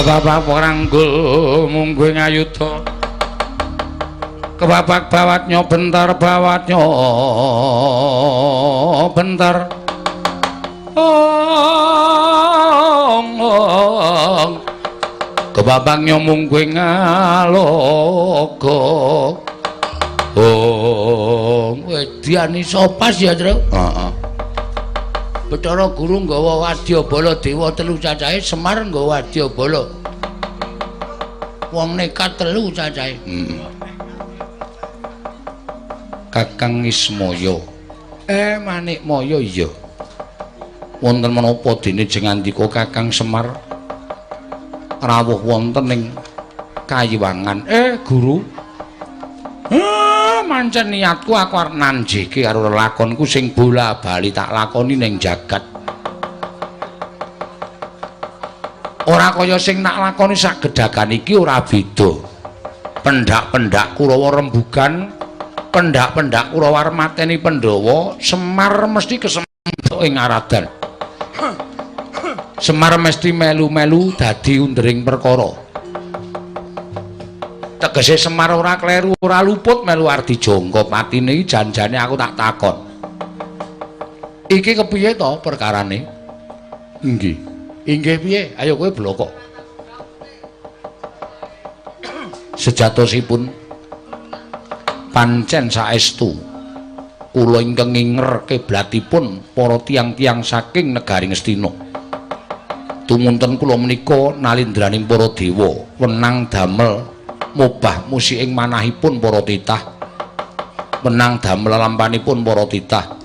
Kebabak pranggul mungguing ayuda kebabak bawatnya bentar kebabaknya mungguing aloga Wediani sopas ya, Truk? Heeh. Bathara Guru nggawa Wadyabala dewa telu cacahe, Semar nggawa Wadyabala. Wong nekat telu cacahe. Kakang Ismaya. Manikmaya iya. Wonten menapa dene jengandika Kakang Semar rawuh wonten ing Kayiwangan. Guru. pancen niatku aku arep nanjike karo lelakonku sing bola-bali tak lakoni ning jagat. Ora kaya sing nak lakoni sak gedhagan iki ora beda. Pendak-pendak Kurawa rembugan, pendak-pendak Kurawa arep mateni Pandhawa, Semar mesti kesempet ing aradan. Semar mesti melu-melu dadi undering perkara. Tegese Semar ora kleru, ora luput melu arti jangka patine iki janjane aku tak takon. Iki kepiye to perkarane? Nggih. Inggih piye? Ayo kowe bloko. Sejatosipun pancen saestu kula ingkang nginger kiblatipun para tiyang-tiyang saking negari Ngastina. Tumunten kula menika nalindraning para dewa wenang damel mubah musiking manahipun para titah. Wenang damel lampanipun para titah.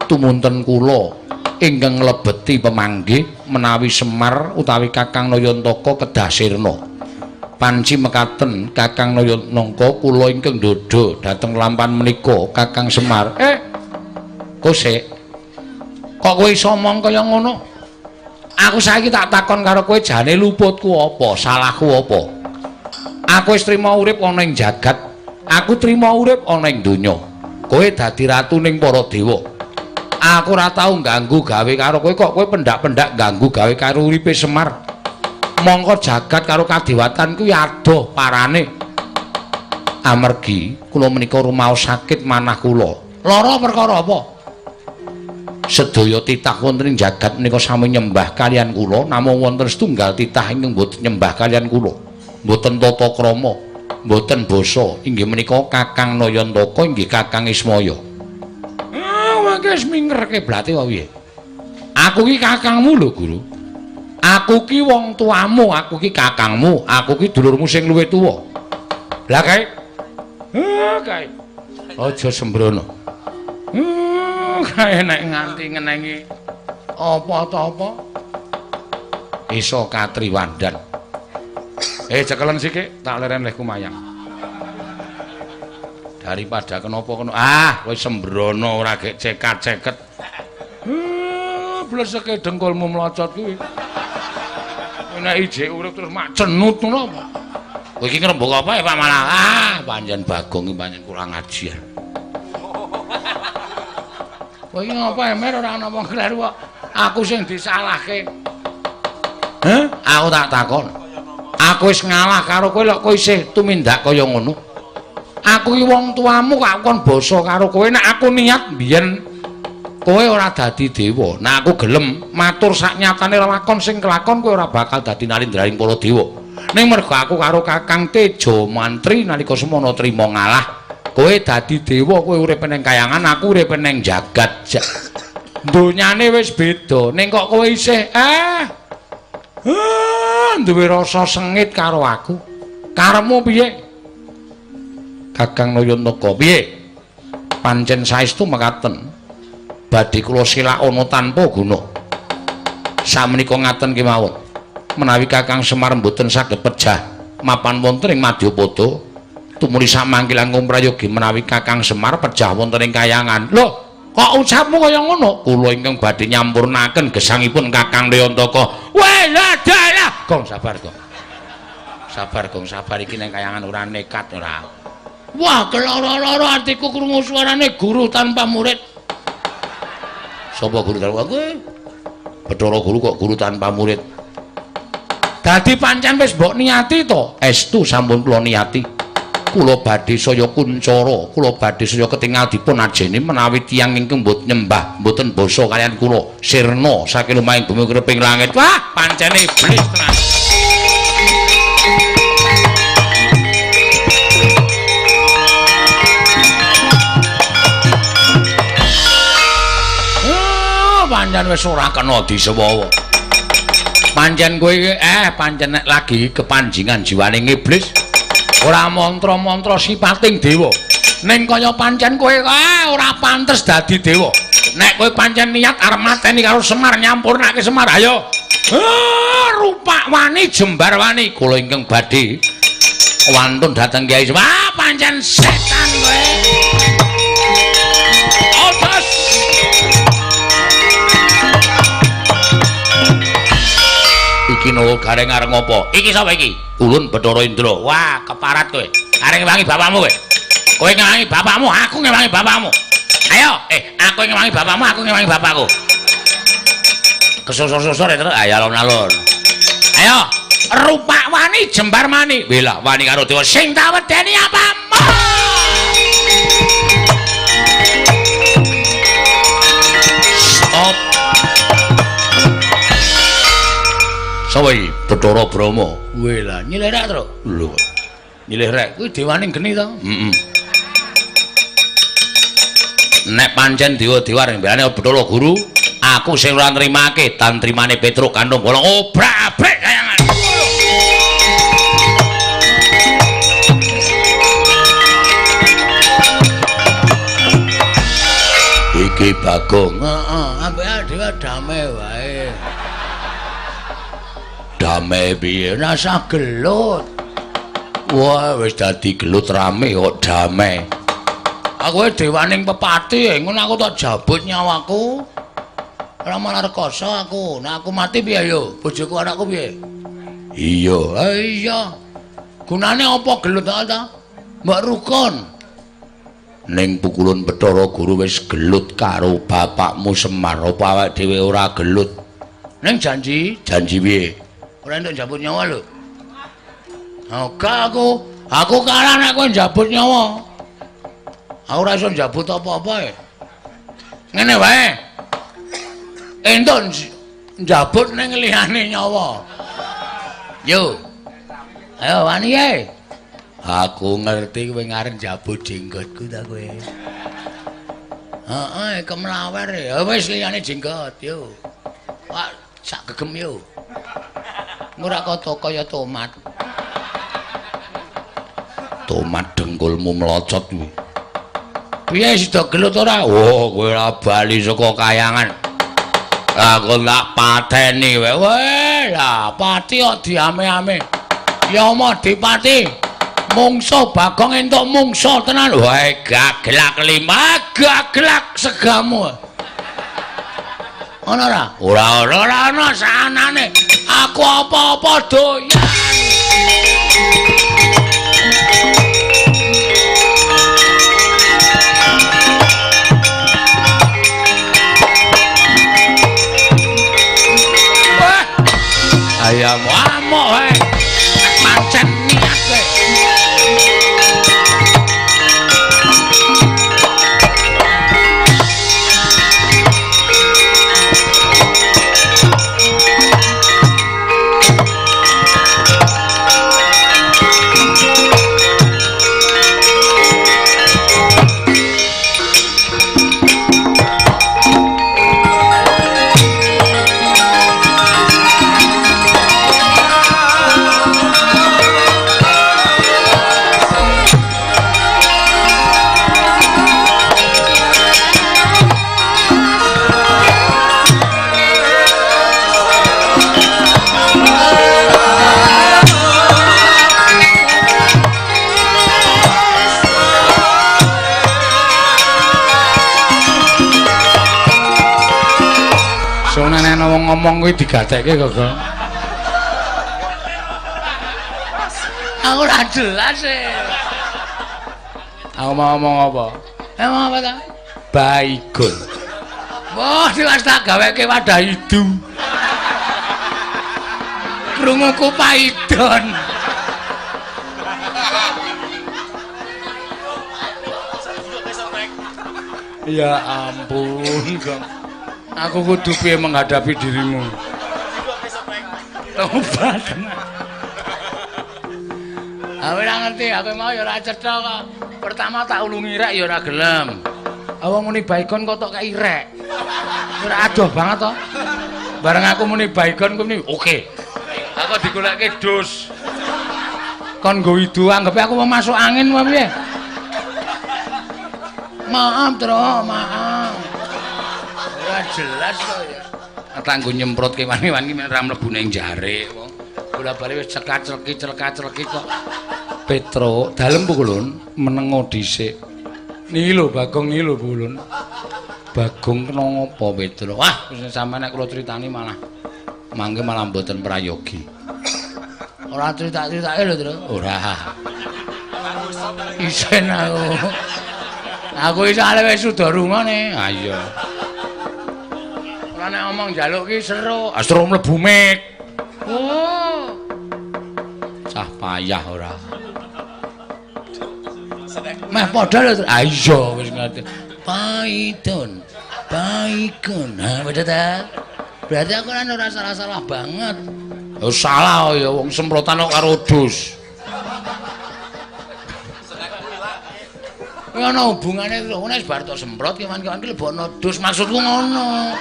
Tumunten kula ingkang nglebeti pemanggih menawi Semar utawi Kakang Nayantaka kedah sirna. Panci mekaten Kakang Nayantaka kula ingkang ndodho dhateng lampan menika Kakang Semar. Kosek. Kok kowe iso omong kaya ngono? Aku saiki tak takon karo kowe jane luputku apa, salahku apa? Aku wis trima urip ana ing jagat. Aku trima urip ana ing donya. Kowe dadi ratu ning para dewa. Aku ora tau ganggu gawe karo kowe, kok kowe pendak-pendak ganggu gawe karo uripe Semar. Mongko jagat karo kadewatan kuwi adoh parane. Amargi kula menika rumaos sakit manah kula. Lara perkara apa? Sedaya titah wonten ing jagat menika sami nyembah kalian kula, namung wonten setunggal titah ingkang boten nyembah kalian kula. Mboten tata krama, mboten basa, inggih menika Kakang Nayantaka inggih Kakang Ismaya. Wis mingerke blate wae piye? Aku ki kakangmu lho, Guru. Aku ki wong tuamu, aku ki kakangmu, aku ki dulurmu sing luwih tuwa. Lah kae. Kae. Aja sembrono. Kae nek nganti ngenengi apa ta apa? Iso katriwandan. Cekelen sik, tak leren leh kumayang. Daripada kenapa kono kowe sembrono ora gek cekat-ceket. Bleseke dengkulmu mlocot kuwi. Nek ijek urip terus mak cenut ngono apa? Kowe iki ngrembug apa ya Pak Malah? Panjen Bagong iki panjen kurang ajar. Kowe iki ngapa emer ora ana wong kleru kok. Aku sing disalahke. Aku tak takon. Aku wis ngalah karo kowe lho kowe isih tumindak kaya ngono. Aku iki wong tuamu kok kon basa karo kowe nek aku niat biyen kowe ora dadi dewa. Nah aku gelem matur sak nyatane lakon sing kelakon kowe ora bakal dadi nalindraning para dewa. Ning mergo aku karo Kakang Tejo Mantri nalika semana trima ngalah, kowe dadi dewa, kowe urip ning kayangan, aku urip ning jagat. Donyane wis beda. Ning kok kowe isih duwe rasa sengit karo aku. Karepmu piye? Kakang Nayantaka piye? Pancen saestu mekaten. Badhe kula silak ana tanpa guna. Samenika ngaten kemawon. Menawi Kakang Semar mboten saged pejah mapan wonten ing Madyapada, tumuli samangkilan kumprayogi menawi Kakang Semar pejah wonten ing kayangan. Lho, kok ucapmu kaya ngono? Kula ingkang badhe nyampurnaken gesangipun Kakang Nayantaka. Weh, dalah. Gong sabar, Gong. Sabar, Gong, sabar iki ning kayangan ora nekat ora. Wah, keloro-loro atiku krungu suarane guru tanpa murid. Sapa guru tanpa murid? Bathara Guru kok guru tanpa murid. Dadi pancen wis mbok niati to? Estu sampun kula niati. Kula badhe saya kuncara, kula badhe saya ketingal dipun ajeni menawi tiyang ingkang mboten nyembah, mboten basa kaliyan kula sirna saking lumahing bumi kreping langit. Wah, pancen iblis tenan. Pancen wis ora kena disewawa. Pancen kowe pancen nek lagi kepanjingan jiwane iblis ora mantra-mantra sipating dewa. Ning kaya pancen kowe ora pantes dadi dewa. Nek kowe pancen niat arep mateni karo Semar, nyampurnake Semar, ayo. Rupak wani jembar wani kula ingkang badhe wantun dhateng Kyai Semar. Pancen setan kowe. Nuwun gareng areng apa? Iki sapa iki? Ulun Bathara Indra. Wah, keparat kowe. Areng ngewangi bapakmu kowe. Kowe ngewangi bapakmu, aku ngewangi bapakmu. Ayo, aku ngewangi bapakmu, aku ngewangi bapakku. Kesusur-susur terus ayo alon-alon. Ayo, rupak wani jembar mani. Bela wani karo dewa sing tak wedeni apamu. Stop. Sapa iki? Bathara Brahma. Weh lah, nyilih rek terus. Lho. Nyilih rek kuwi dewaning geni to? Heeh. Nek pancen dewa-dewa ring mbane Bathara Guru, aku sing ora nrimake tan trimane Petruk kandung bolong obrak-abrik kayangan. Iki Bagong. Heeh, ambek dewa damai wae. Damai piye nasa gelut. Wah, wis dadi gelut rame kok damai. Aku dewaning pepati, ngono aku tak jabut nyawaku. Ora malah rekoso aku. Nek aku mati piye yo? Bojoku anakku piye? Iya, iya. Gunane apa gelut ta? Mbak Rukun. Ning pukulun Bathara Guru wis gelut karo bapakmu Semar, apa awake dhewe ora gelut? Ning janji piye? Ora entuk jabut nyawa lho. Oke aku kalah nek kowe jabut nyawa. Aku ora iso njabut apa-apa e. Ngene wae. Entuk njabut ning liyane nyawa. Yo. Ayo wani ae. Aku ngerti kowe ngarep njabut jenggotku ta kowe. Heeh, kemlawer e. Wis liyane jenggot yo. Wah, sak gegem yo. Ora kaya tomat. Tomat dengkulmu melocot kuwi. Piye sida gelut ora? Oh, kowe ora bali saka kayangan. Aku tak pateni wae. Weh, lah pati kok diame-ame. Ya omah dipati. Mungsuh Bagong entuk mungsuh tenan. Wae gaglak lima, gaglak segamu. Ana ora? Ora ana sanane. Aku apa-apa doyan. Ayam amok wae. Pancen niat kowe. Ngomong kuwi digatekke kok. Aku ora jelas e. Aku mau ngomong apa? Ngomong apa ta? Baigon. Wah, wis tak gaweke wadah idu. Krunguku paidon. Ya ampun, Gong. Aku kudu piye menghadapi dirimu. Tobat. Aku ora ngerti, aku mau ya ora cetha kok. Pertama tak ulungi rek ya ora gelem. Awang muni Baigon kok tok kei rek. Ora adoh banget to. Bareng aku muni Baigon kuwi muni oke. Aku digoleke dus. Kon nggo idu anggepe aku mau masuk angin apa piye? Maaf, Tro, maaf. Ora jelas kok ya. Tanggo nyemprot kewan-kewan iki ora mlebu ning jare wong. Bola-bali wis celka-celki kok. Petro, dalem Pukulun menengo dhisik. Niki lho Bagong iki lho Pukulun. Bagong kena ngopo Petro? Wah, wis sampeyan nek kula critani malah Mangke malah mboten prayogi. Ora cerita-ceritake lho, Tru. Ora. Isen aku. Aku iki ale wis suda rungane. Ha iya. Ora nek omong njaluk ki seru. Astro mlebu mik. Oh. Cah payah ora. Meh padha lho, Tru. Ha iya wis ngerti. Paidon. Baikun. Ha, bener ta? Berarti aku kan ora salah-salah banget. Oh salah ya wong semprotan kok karo dus. Kuwi ana hubungane lho, nek bar tok semprot kewan-kewan ki lebokno dus maksudku ngono.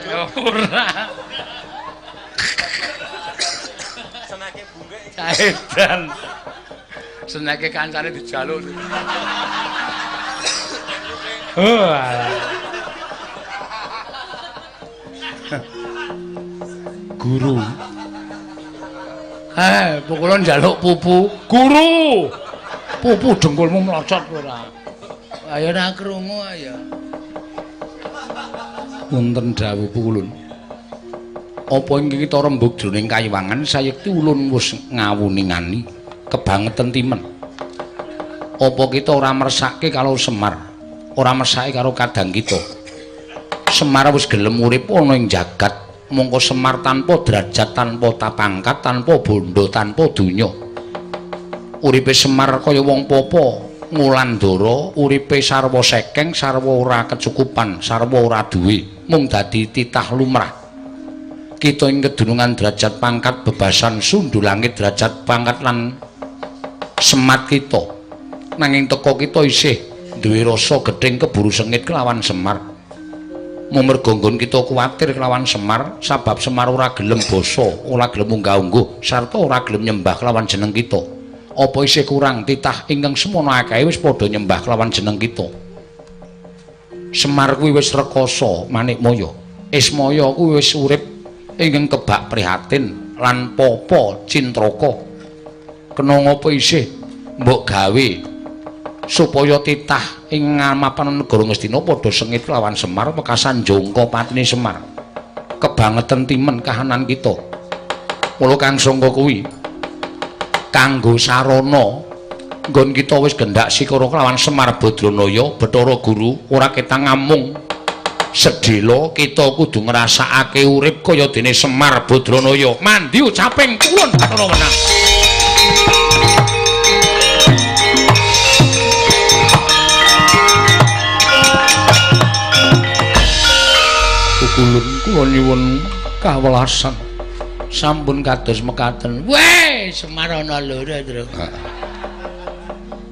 Ya ora. Senake bunge. Edan. Senake kancane dijaluk. Oh alah. Guru. Pukulan njaluk pupu. Guru. Pupu dengkulmu mlocot ora. Ayo nak krungu ayo. Wonten dawuh Pukulun. Apa ingkang kita rembug jroning kayiwangan sayekti ulun wis ngawuningani kebangeten timen. Apa kita ora mersake karo Semar, ora mersake karo kadang kita. Semar wis gelem urip ana ing jagat, mongko Semar tanpa derajat, tanpa tapangkat, tanpa bondo, tanpa donya. Uripe Semar kaya wong popo, ngulandara, uripe sarwa sekeng, sarwa ora kecukupan, sarwa ora duwe, mung dadi titah lumrah. Kita ing kedunungan derajat pangkat bebasan sundu langit derajat pangkat lan semat kita. Nanging teka kita isih duwe rasa gedeng keburu sengit kelawan Semar. Mung merga nggon kita kuwatir kelawan Semar, sabab Semar ora gelem basa, ora gelem unggah-ungguh, sarta ora gelem nyembah kelawan jeneng kita. Apa isih kurang titah ingkang semono akeh wis padha nyembah kelawan jeneng kita. Semar kuwi wis rekoso Manikmaya. Ismaya kuwi wis urip ingkang kebak prihatin lan popo cintraka. Kena ngapa isih mbok gawe supaya titah ing ngamapan negara Ngastina padha sengit lawan Semar pekasan jangka patine Semar. Kebangetan timen kahanan kita. Mula kang sangka kuwi kanggo sarana nggon kita wis gendhak sikara kelawan Semar Badranaya Bathara Guru ora ketang ngamung sedhela kita kudu ngrasakake urip kaya dene Semar Badranaya mandi ucaping kulon Bathara menang. Kula nyuwun kawelasan sampun kados mekaten. Weh, Semar ana loro, Tru.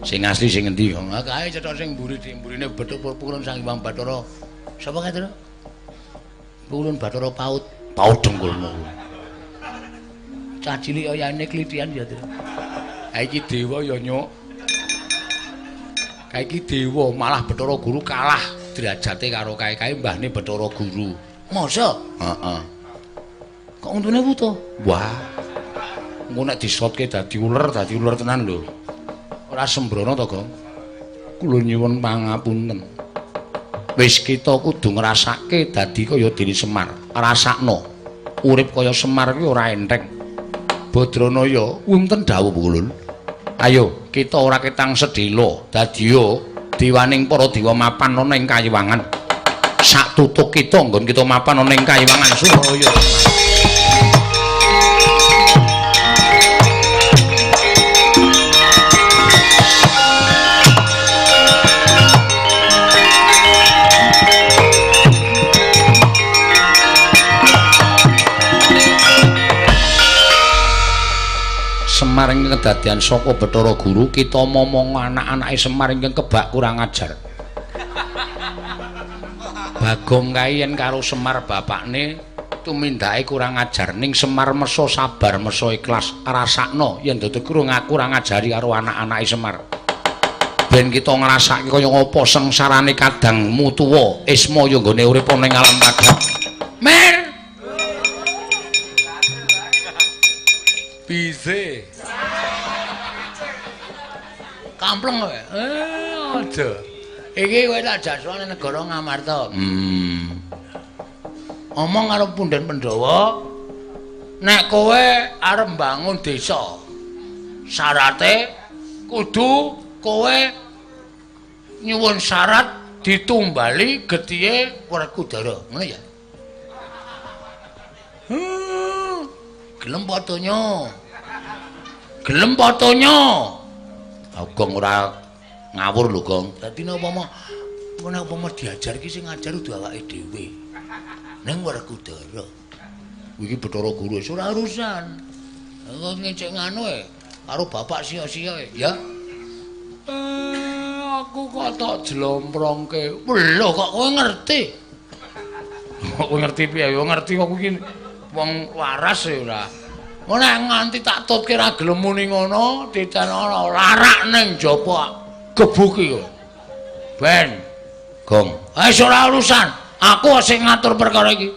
Sing asli sing endi? Kae cetha sing mburi-mburine Bathara Pukulun Sang Hyang Bathara. Sapa kae, Tru? Pukulun Bathara Paut. Paut dengkulmu. Cah cilik oyane klithian ya, Tru. Ha iki dewa ya, Nyuk. Kae iki dewa, malah Bathara Guru kalah derajate karo kae-kae mbahne Bathara Guru. Masa? Heeh. Kok untune wuto? Wah. Engko nek disotke dadi uler tenan lho. Ora sembrono to, Gong. Kula nyuwun pangapunten. Wis kita kudu ngrasake dadi kaya dene Semar. Rasakno. Urip kaya Semar kuwi ora enteng. Badranaya wonten dawuh Pukulun. Ayo, kita ora ketang sedhela dadi dewaning para dewa mapan ana ing kayiwangan. Sak tutuk kita nggon kita mapan ana ing kayiwangan Suraya. Semar ingkang kedadian saka Bathara Guru kita momong anak-anake Semar ingkang kebak kurang ajar. Bagong kae yen karo Semar bapakne tumindake kurang ajar ning Semar mesa sabar mesa ikhlas rasakno yen dadi kurang ngajari karo anak-anake Semar. Ben kita ngrasake kaya apa sengsarane kadangmu tuwa Isma ya nggone urip ning alam kadang. Mer. Bise. Kampleng kowe. Aja. Iki kowe tak jaswane negara Ngamarta. Omong karo Punden Pandhawa nek kowe arep mbangun desa syarate kudu kowe nyuwun syarat ditumbali getihe Werkudara, ngono ya? Gelem fotonya. Gelem fotonya. Gong ora ngawur lho, Gong. Dadi napa apa diajar iki sing ngajar kudu awake dhewe. Ning Werkudara. Iki Bathara Guru wis ora urusan. Kok ngecek nganu karo bapak sia-sia ya. Aku kok tak jlomprongke. Lho kok kowe ngerti? Kowe ngerti piye? Yo ngerti kok iki wong waras ya ora. Nek nganti tak tutke ra gelem muni ngono, dican ana larak ning jaba gebuki kok. Ben. Gong. Wis ora urusan. Aku sing ngatur perkara iki.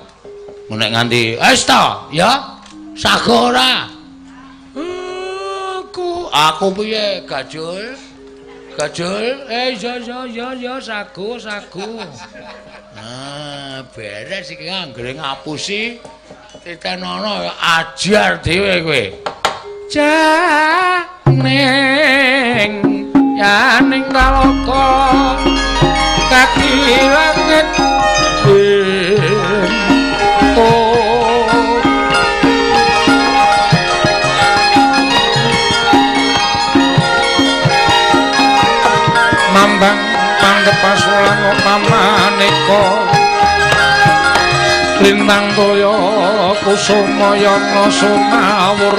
Nek nganti wis ta, ya. Sago ora. Aku piye, Gajul? Gajul, ya sago. Nah, beres iki anggere ngapusi titenono ajar dhewe kowe. Janing yaning kaloka kaki langit mambang pangkepasulan pamaneka lintang toya kusuma yana sumawur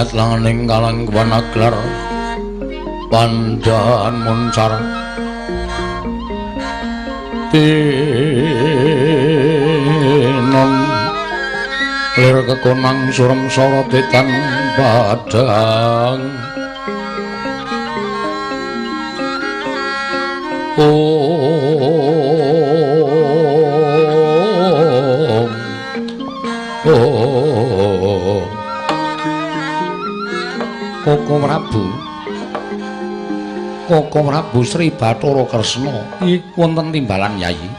miat langening kalang wanaglar pandaan muncar tinon lir kekonang surem sorotetan padang Koko Prabu Sri Bathara Kresna iku wonten timbalan Yayi.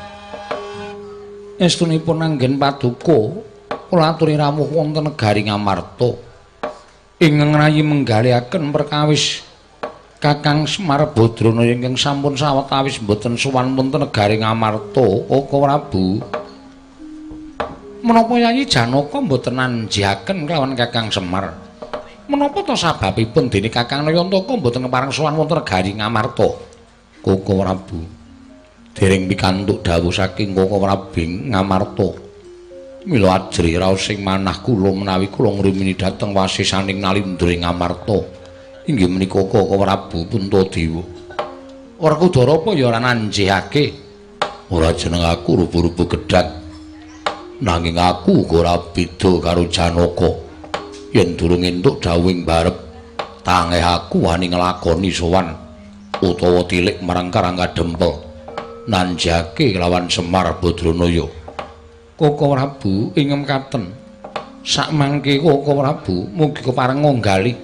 Estunipun anggen paduka kula aturi rawuh wonten negari Ngamarta. Ingkang rayi menggaliaken perkawis Kakang Semar Badrana ingkang sampun sawetawis boten sowan wonten negari Ngamarta. Koko Prabu menapa Yayi Janaka boten nanjihaken kelawan Kakang Semar? Menapa to sababipun dene Kakang Nayantaka mboten kepareng sowan wonten negari Ngamarta? Koko Prabu dereng pikantuk dawuh saking Koko Prabu Ngamarta. Mila ajri raos sing manah kula menawi kula ngrimini dhateng wasisaning Nalindra Ngamarta. Inggih menika Koko Prabu Puntadewa. Werkudara apa ya ora nanjihake? Ora jeneng aku rupa-rupa gedhang. Nanging aku uga ora beda karo Janaka. Yen durung entuk dawuhing barep tangeh aku wani nglakoni sowan utawa tilik marang Karangga Dempel nanjake kelawan Semar Badranaya. Koko Prabu ingem katen sakmangke Koko Prabu mugi kepareng nggali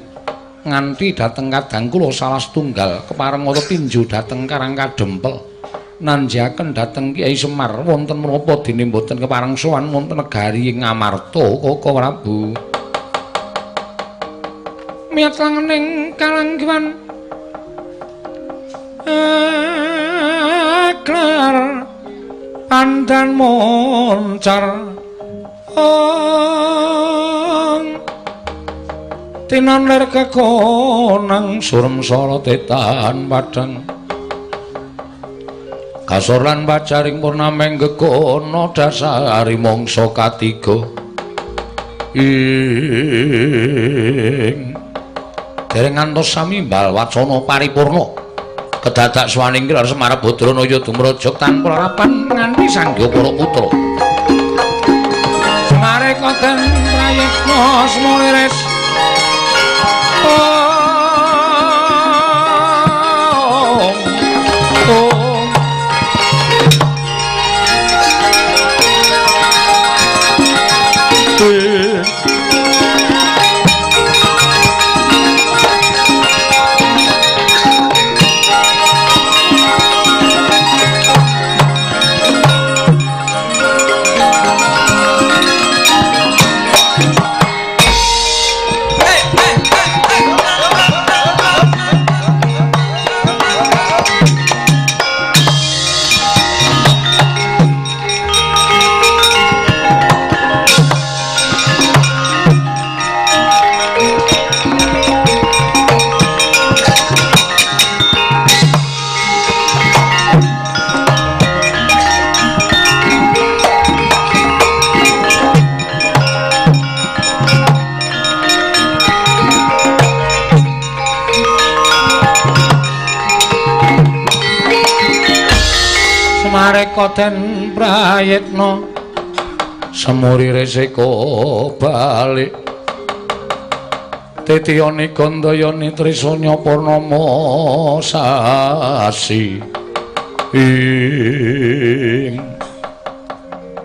nganti dhateng kadang kula salah setunggal kepareng wonten tinju dhateng Karangga Dempel nanjaken dhateng Kyai Semar wonten menapa dene mboten kepareng sowan wonten negari Ngamarta. Koko Prabu miat langening kalanggiwan aklar pandan moncar tinon lir kekonang surem sorotetan padang kasor lan bacaring purnameng gekono dasari mangsa katiga ing dereng ngantos samimbal wacana paripurna kedadak swaning Kira Semar Badranaya dumrajeg tanpa harapan nganti sanggya para putra Semare koden prayitna semuriris koden prayitna semurire seka balik tetiyane gandayane trisanya purnama sasi ing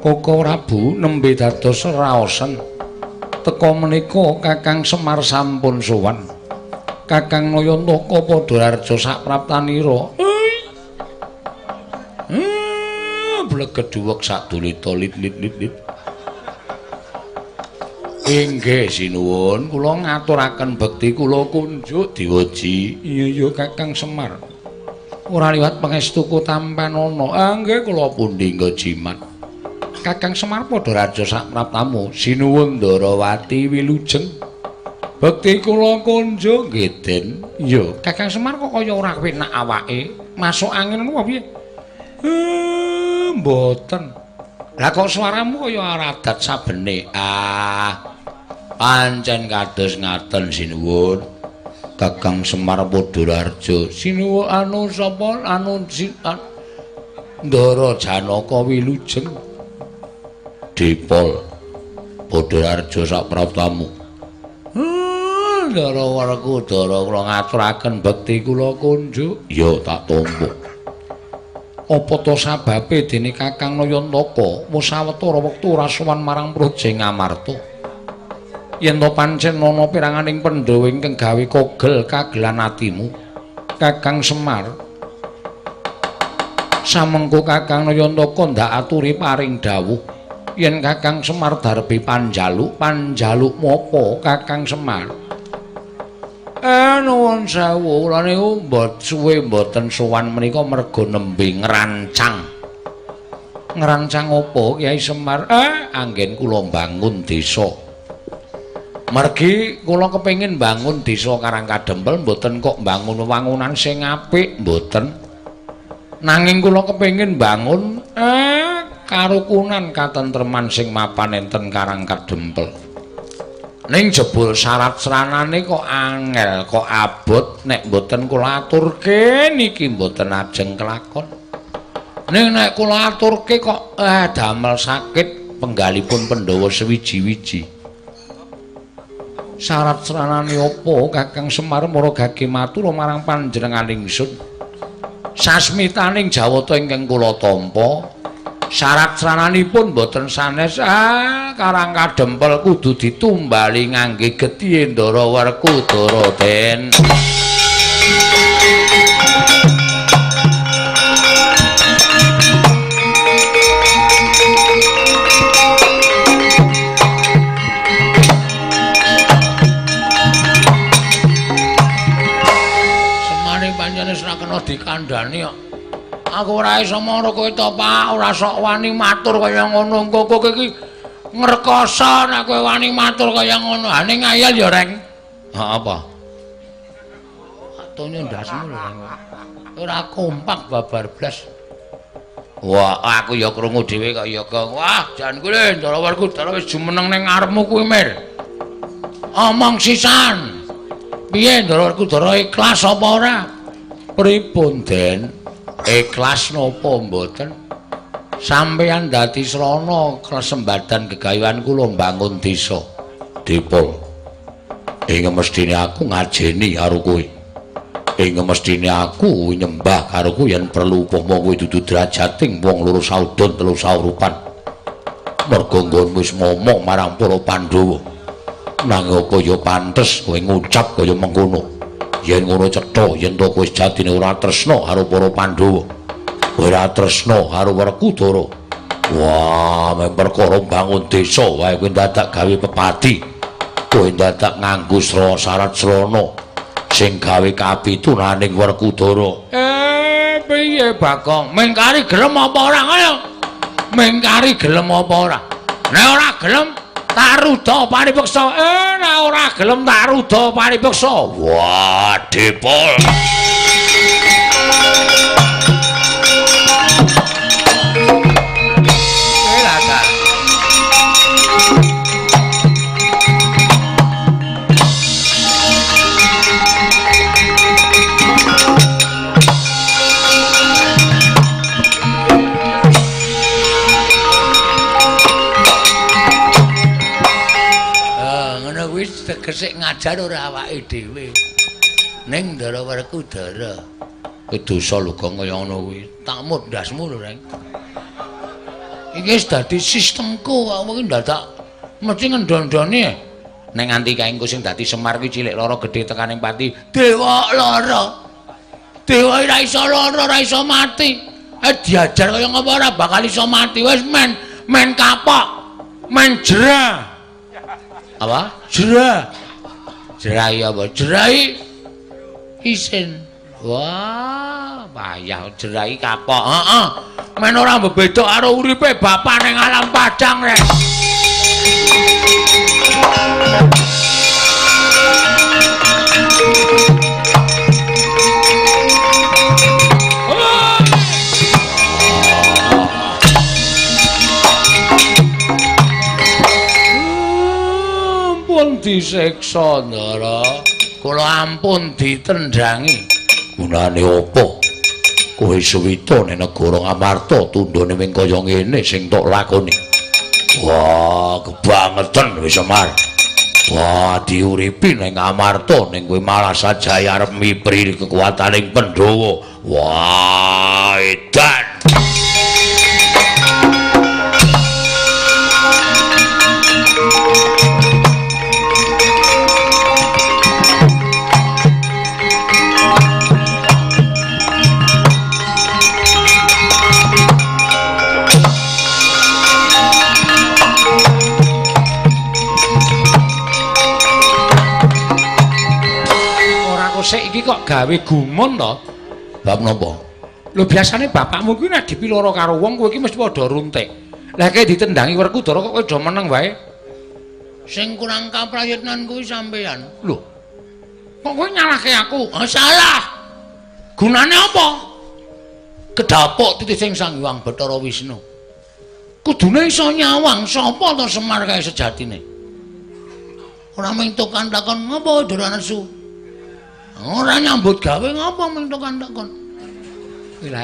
Koko Prabu nembe dados raosen teka menika Kakang Semar sampun sowan Kakang Nayantaka padha arja sapraptanira bleget duwek sadulita lit-lit. Inggih sinuwun, kula ngaturaken bekti kula kunjuk diweji. Iya Kakang Semar. Ora liwat pangestuku tampan ana. Nggih kula pundi nggo jimat. Kakang Semar padha raja sapraptamu. Sinuwun Ndarawati wilujeng. Bekti kula kunjuk nggih Den. Iya, Kakang Semar kok kaya ora kepenak awake. Masuk angin ngono piye? Mboten. Lah kok suaramu kaya radat sabene. Pancen kados ngaten sinuwun. Kakang Semar Padhararja. Sinuwun anu sapa anu Ndara Janaka Wilujeng. Dipol Padhararja sak praptamu. Ndara Werkudara kula ngaturaken bekti kula kunjuk. Ya tak tampa. Apa to sababe dene Kakang Nayantaka musawetara wektu rasuwan marang Praja Ngamarta? Yen to pancen ana piranganing Pandhawa ingkang gawe kogel kagelan atimu, Kakang Semar. Samengko Kakang Nayantaka ndak aturi paring dawuh yen Kakang Semar darbi panjaluk mopo Kakang Semar? Nuwun sewu, kula niku suwe mboten sowan menika merga nembe ngrancang. Ngrancang apa Kyai Semar? Anggen kula bangun desa. Margi kula kepengin bangun desa Karangkadempel mboten kok bangun wangunan sing apik mboten. Nanging kula kepengin bangun karukunan katentreman sing mapan enten Karangkadempel. Ning jebul syarat sranane kok angel, kok abot nek mboten kula aturke niki mboten ajeng kelakon. Ning nek kula aturke kok damel sakit penggalipun Pandhawa sewiji-wiji. Syarat sranane apa Kakang Semar maragake matur marang panjenengan ingsun? Sasmitaning Jawata ingkang kula tampa syarat srananipun boten sanes. Karangkadempel kudu ditumbali ngangge getih Ndara Werkudara den. Semane pancen wis ora kena dikandhani kok. Aku ora iso mara kowe to, Pak, ora sok wani matur kaya ngono. Engko kowe iki ngrekoso nek kowe wani matur kaya ngono. Ha ning ngayal ya, Reng. Ha apa? Atonyo ndasmu lho, Reng. Ora kompak babar blas. Wah, aku ya krungu dhewe kok ya, Gong. Wah, jan kuwi Ndara Werkudara wis jumeneng ning ngarepmu kuwi, Mir. Omong sisan. Piye Ndara Werkudara ikhlas apa ora? Pripun, Den? Ikhlas napa mboten? Sampeyan dadi srana kesembadan gegawean kula mbangun desa. Dipol. Ing mestine aku ngajeni karo kowe. Ing mestine aku nyembah karo kowe yen perlu upama kowe dudu drajating wong loro saudon telu saurupan. Merga nggonmu wis ngomong marang para Pandhawa. Nanging apa ya pantes kowe ngucap kaya mengkono. Yen ngono cetha yen to kowe jatine ora tresna karo para Pandhawa. Ora tresna karo Werkudara. Wah, mek perkara bangun desa wae kowe dadak gawe pepati. Kowe dadak nganggo syarat srana sing gawe kapitunaning Werkudara. Piye Bagong? Mengkari gelem apa ora ngono? Mengkari gelem apa ora? Nek ora gelem Taruda paripeksa. Nek ora gelem taruda paripeksa. Wah, Dipol. Tegese ngajar ora awake dhewe. Ning Ndara Werkudara. Kowe dosa lho Gong kaya ngono kuwi. Tak mut ndasmu lho, Reng. Iki wis dadi sistemku, aku iki dadak mesti ngendondoni. Ning nganti kae engko sing dadi Semar kuwi cilik lara gedhe tekaning pati. Dewa lara. Dewa ora iso lara, ora iso mati. Diajar kaya ngapa ora bakal iso mati. Wis men kapok. Men jerah. Apa? Jerah. Jerai apa? Jerai isin. Wah, payah jerai kapok. Heeh. Men ora mbeda karo uripe bapak ning alam padang, Rek. disiksa Ndara. Kula ampun ditendangi. Gunane apa? Kowe suwita ning negara Ngamarta tundhone ming kaya ngene sing tok lakoni. Wah, kebangetan wis Semar. Wah, diuripi ning Ngamarta ning kowe malah sajaya arep mipri kekuataning Pandhawa. Wah, edan. Sik iki kok gawe gumun to? Bab napa? Lho biasane bapakmu kuwi nek dipiloro karo wong kowe iki mesti padha runtik. Lah kae ditendangi Werkudara kok kowe do meneng wae. Sing kurang kaprayitnan kuwi sampean. Lho. Kok kowe nyalahke aku? Ah salah. Gunane apa? Kedapuk titik sing Sang Hyang Bathara Wisnu. Kudune iso nyawang sapa to Semar kae sejatine. Ora mentuk kantakon ngopo Ndara nesu. Ora nyambut gawe ngapa mentuk kantakon. Ora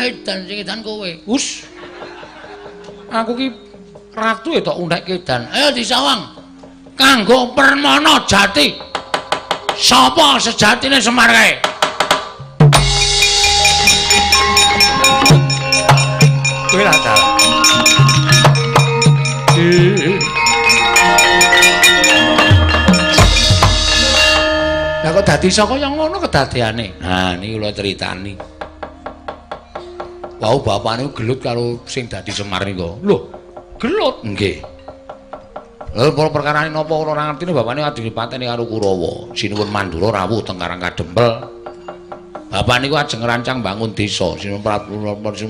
edan sing edan kowe. Hus. Aku ki ratu ya tok undhek edan. Ayo disawang. Kanggo permana jati. Sapa sejatine Semar kae? Kowe ra dalah. Lah kok dadi saka yang ngono kedadeane. Nah, niki kula critani. Wau bapakne gelut karo sing dadi Semar nika. Lho, gelut? Nggih. Lha perkarane napa kula ora ngertine bapakne adipateni karo Kurawa. Sinuwun Mandura rawuh teng Karang Kadempel. Bapak niku ajeng ngrancang bangun desa. Sinuwun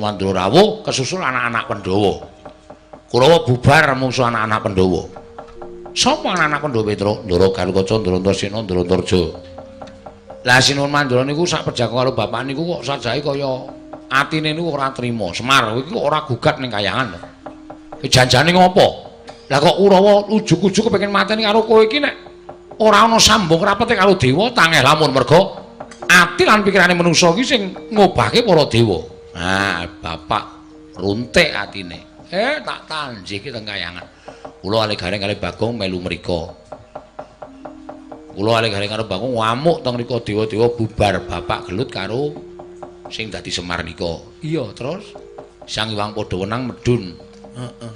Mandura rawuh kesusul anak-anak Pandhawa. Kurawa bubar mungsuh anak-anak Pandhawa. Sapa anak-anak Pandhawa Petra? Ndara Galukaca, Ndara Antarsena, Ndara Antarja. Lah Sinuwun Mandura niku sak perjago karo bapak niku kok sajahe kaya atine niku ora trima. Semar iki kok ora gugat ning kayangan. Janjane ngopo? Lah kok Kurawa ujug-ujug kepengin mateni karo kowe iki nek ora ana sambung rapete karo dewa tangeh lamun merga ati lan pikirane manungsa iki sing ngobahke para dewa. Nah, bapak runtik atine. Tak tanjiki teng kayangan. Kula ale-gareng kali Bagong melu mrika. Kula ale-gareng karo Bagong ngamuk teng mrika dewa-dewa bubar bapak gelut karo sing dadi Semar nika. Iya, terus Sang Hyang padha wenang medun. Heeh.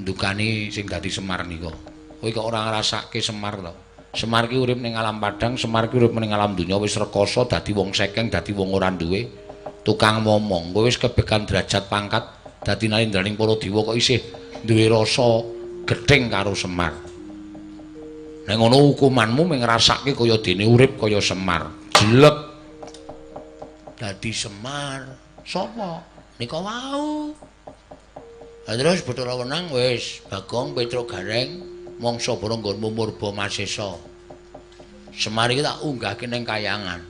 Ndukani sing dadi Semar nika. Kowe kok ora ngrasake Semar to? Semar ki urip ning alam padang, Semar ki urip ning alam donya wis rekoso dadi wong sekeng, dadi wong ora duwe tukang momong. Kowe wis kebekan derajat pangkat dadi nalindraning para dewa kok isih duwe rasa gething karo Semar. Nek ngono hukumanmu mung ngrasake kaya dene urip kaya Semar. Jelek. Dadi Semar. Sapa? Nika wau. Lah terus Bathara Wenang wis Bagong Petra Gareng mangsa bara nggonmu Murba Masesa. Semar iki tak unggahke ning kayangan.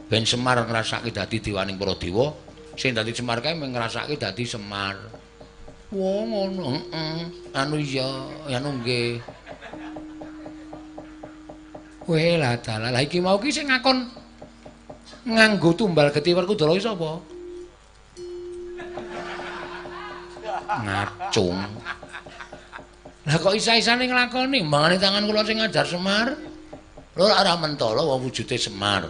Ben Semar ngrasake dadi dewaning para dewa. Sing dadi Semar kae mung ngrasake dadi Semar. Wong ngono, heeh. Anu iya, anu nggih. Weh lah dalah. Lah iki mau ki sing ngakon nganggo tumbal Geti Werkudara iki sapa? Ngacung. Lah kok isa-isane nglakoni mbangane tangan kula sing ngajar Semar? Lho ora mentala wong wujude Semar.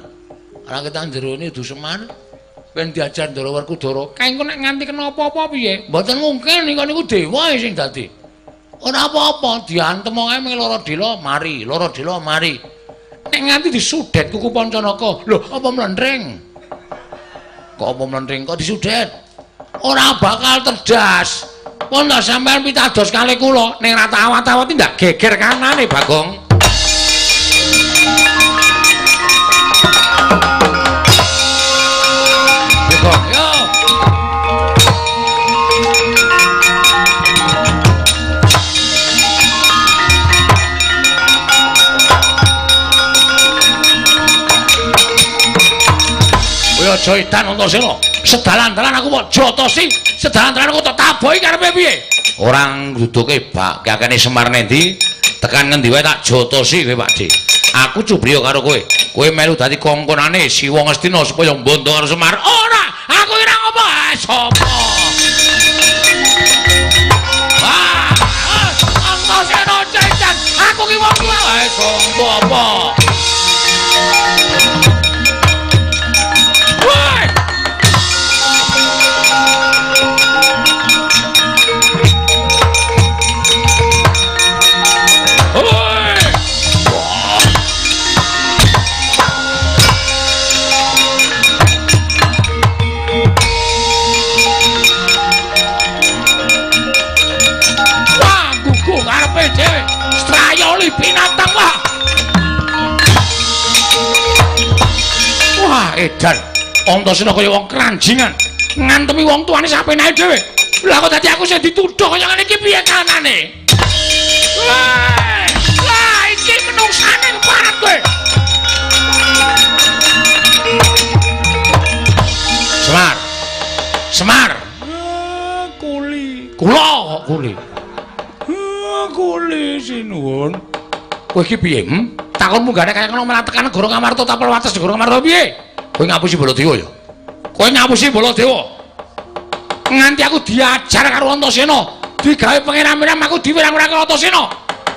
Ora ketang jerone du Semar. Ben diajar Ndara Werkudara. Kae engko nek nganti kena apa-apa piye? Mboten mungkin niku dewa sing dadi. Ora apa-apa, diantem ae mung lara dela mari, lara dela mari. Nek nganti disudet kuku Pancanaka. Lho, apa mlendring? Kok apa mlendring kok disudet? Ora bakal terdas. Pun ta sampean pitados kalih kula ning ra tawat-tawati ndak geger kanane, Bagong. Yo. Kowe aja edan Antasena. Sedalan-dalan aku kok jotosi, sedalan-dalan aku tak tabohi karepe piye? Orang ngruduke bak kakene Semar nendi? Tekan ngendi wae tak jotosi kowe Pakde. Aku cubriya karo kowe. Kowe melu dadi kongkonane Siwa Ngastina supaya mbondo karo Semar. Ora, aku ora ngopo. Sapa? Antasena jajan, aku ki wong tuwa. Sapa apa? Binatang wah. Wah, edan. Antasena kaya wong kranjingan. Ngantemi wong tuane sapenake dhewe. Lah kok dadi aku sing dituduh kaya ngene iki piye kanane? Lah iki menungsane keparat kowe. Semar. Semar. Kuli. Kula kok kuli. Kuli sinuwun. Kowe iki piye? Takon munggane kaya ngono malah tekan negara Ngamarta tapel wates negara Ngamarta piye? Kowe ngapusi Baladewa ya? Kowe ngapusi Baladewa. Nganti aku diajar karo Antasena, digawe pengiram-iram aku diwirang-wirang karo Antasena.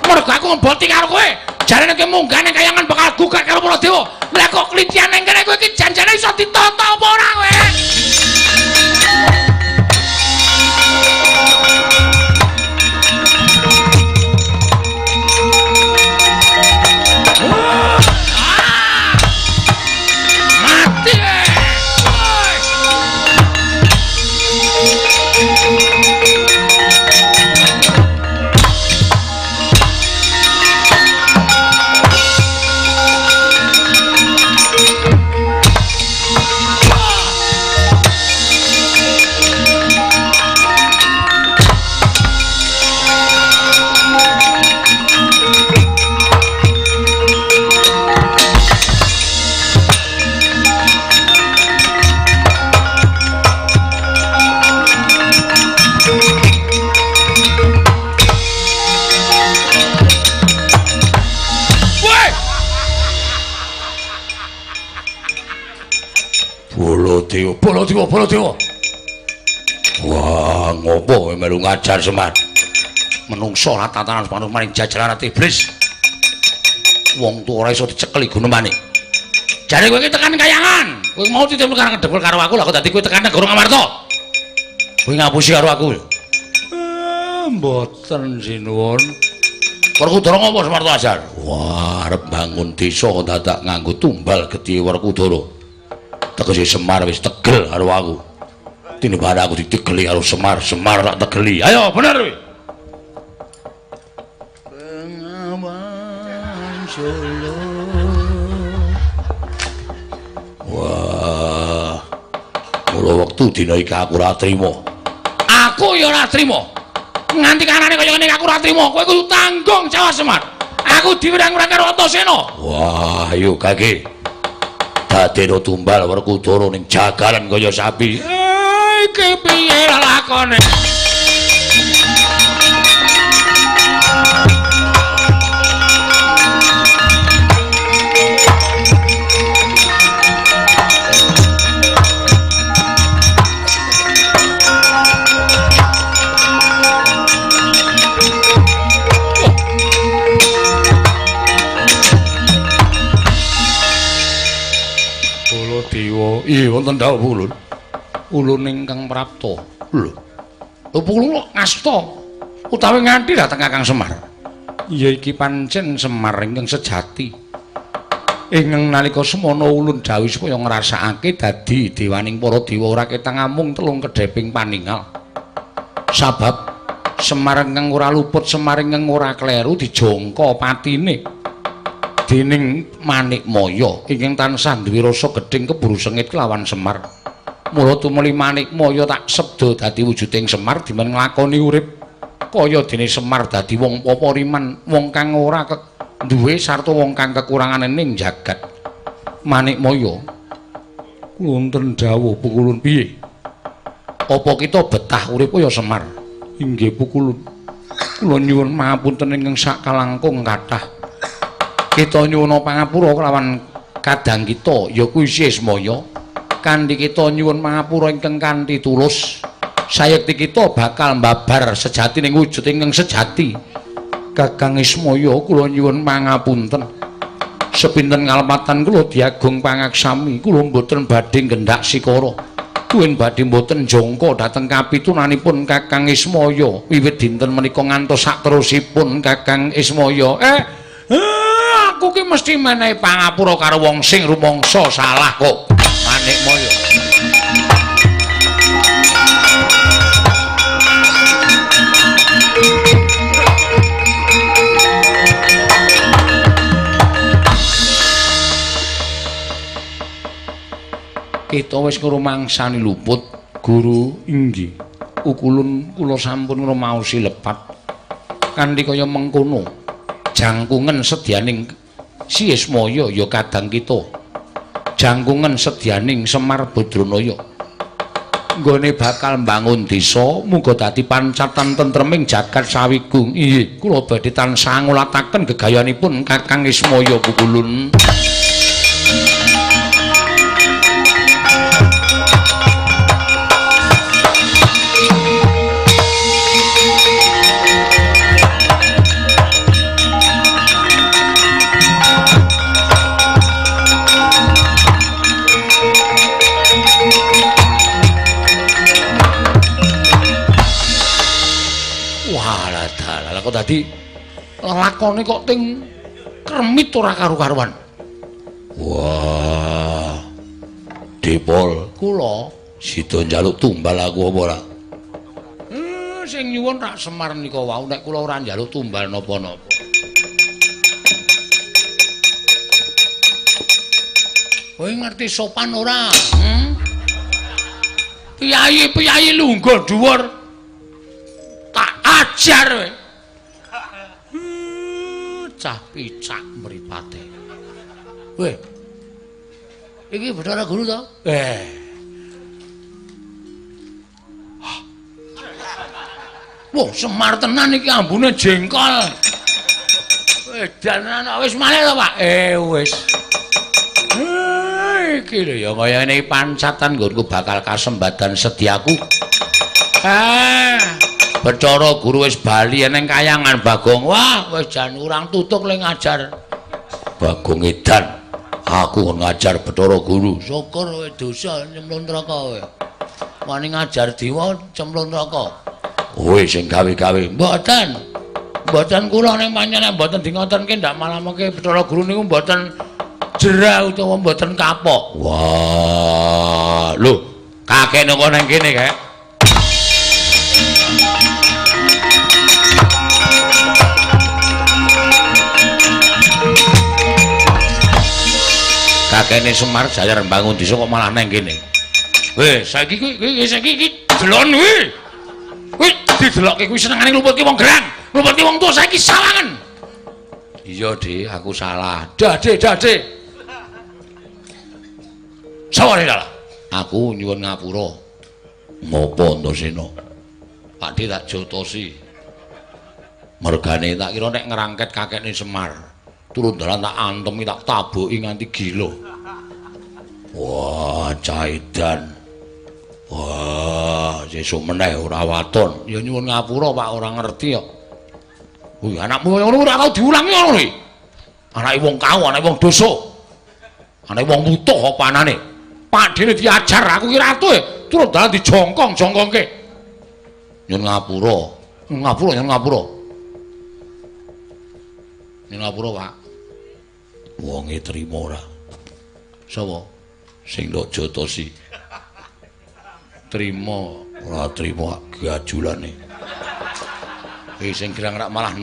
Mergo aku ngeboti karo kowe. Jarene kowe munggane kayangan bakal gugat karo Baladewa. Lah kok klitian ning kene kowe iki janjane iso ditata apa ora kowe? Baladewa. Wah, ngopo melu ngajar Semar? Menungso lah tatanan manut maring jajaran iblis. Wong tuwa ora iso dicekeli Gunemane. Jare kowe iki tekan kayangan. Kowe mau ditemu karo kedepel karo aku, lah kok dadi kowe tekan negara Ngamarta. Kowe ngapusi karo aku. Mboten sinuwun. Werkudara ngopo Semarta ajar? Wah, arep bangun desa dadak nganggo tumbal gedhe Werkudara. Tegese Semar wis tegel karo aku. Tinimbang aku ditegeli karo Semar, Semar tak tegeli. Ayo, bener kowe. Bengawan Solo. Wah. Mula wektu dina iki aku ora trima. Aku ya ora trima. Nganti kanane kaya ngene aku ora trima. Kowe kudu tanggung jawab Semar. Aku diwirang-wirang karo Antasena. Wah, ayo kake. Dadeno tumbal Werkudara ning jagalan kaya sapi. Iki piye lakone? Baladewa, iya wonten dawuh ulun. Ulun ingkang prapta. Lho. Lho kula ngasta utawi nganti dhateng Kakang Semar. Ya iki pancen Semar ingkang sejati. Ingkang nalika semana ulun dawuh supaya ngrasakake dadi dewaning para dewa ora ketang amung telung kedheping paningal. Sabab Semar ingkang ora luput, Semar ingkang ora kleru dijangka patine dening Manikmaya ingkang tansah duwe rasa gedhing keburu sengit kelawan Semar. Mula tumuli Manikmaya tak sebda dadi wujuding Semar dimen nglakoni urip kaya dene Semar dadi wong papariman, wong kang ora duwe sarta wong kang kekurangan ning jagat. Manikmaya Kula wonten dawuh Pukulun piye? Apa kita betah urip kaya Semar? Inggih Pukulun. Kula nyuwun pangapunten ingkang sakalangkung kathah. Kita nyuwun pangapura kelawan kadang kita ya kuwi Sismaya. Kanthi kita nyuwun pangapura ingkang kanthi tulus. Sayekti kita bakal mbabar sejatining wujud ingkang sejati. Kakang Ismaya kula nyuwun pangapunten. Sepinten kalepatan kula diagung pangaksami, kula mboten badhe nggendak sikara. Kuwi badhe mboten jangka dhateng kapitunanipun Kakang Ismaya wiwit dinten menika ngantos sakterusipun Kakang Ismaya. Aku ki mesti menehi pangapura karo wong sing rumangsa salah kok. Manikmaya. Kita wis ngrumangsani luput, Guru. Inggih. Ukulun kula sampun ngrumaosi lepat. Kanthi kaya mengkono, jangkungan sedyaning Si Ismaya ya kadang kita. Jangkungan sedyaning Semar Badranaya. Nggone bakal mbangun desa, muga dadi pancatan tentreming jagat sawigung. Inggih, kula badhe tansah ngulataken gegayanipun Kakang Ismaya Pukulun. Kok dadi lakone kok ting kremit ora karu-karuan. Wah. Dipol, kula sida njaluk tumbal aku apa ora? Sing nyuwun Rak Semar nika wau nek kula ora njaluk tumbal napa-napa. Kowe ngerti sopan ora? Piyayi lungguh dhuwur. Tak ajar kowe. Cah picak mripate. Weh. Iki Bathara Guru to? Wah, Semar tenan iki ambune jengkol. Edan ana wis malih to, Pak? Wis. Iki lho ya kaya ngene pancatan nggonku bakal kasembadan sediaku. Bathara Guru wis bali ning kayangan Bagong. Wah, wis jan urang tutuk le ngajar. Bagong edan. Aku ngajar Bathara Guru. Syukur kowe dosa nyemplung neraka kowe. Wani ngajar diwa cemplung neraka. Kowe sing gawe-gawe. Mboten. Mboten kula ning panjenengan mboten dingontenke ndak malamake Bathara Guru niku mboten jerah utawa mboten kapok. Wah, lho, kakek nang ning kene kae. Kakene Semar Jayar mbangun desa kok malah nang kene. Weh, saiki iki delon kuwi. Kuwi didelokke kuwi senengane ngluputke wong gerang, ngluputke wong tuwa saiki sawangen. Iya, Dik, aku salah. Dade. Saware dalah. Aku nyuwun ngapura. Ngopo Antasena? Pakde tak jotosi. Mergane tak kira nek ngrangket kakekne Semar. Turun dalan tak antemi tak taboki nganti gila. Wah, caidan. Wah, sesuk meneh ora waton. Ya nyuwun ngapura Pak, ora ngerti kok. Wih, anakmu ngono ora tau diulangi ngono iki. Anake wong kau, anake wong dosa. Anake wong mutuh apa anane? Pakdene diajar aku ki ratu turun dalan dijongkong-jongkongke. Nyuwun ngapura. Nyuwun ngapura. Nyuwun ngapura, Pak. Wonge trima ora? Sapa? Sing ndok jotosi. Trima, ora trima gajulane. Sing girang rak malah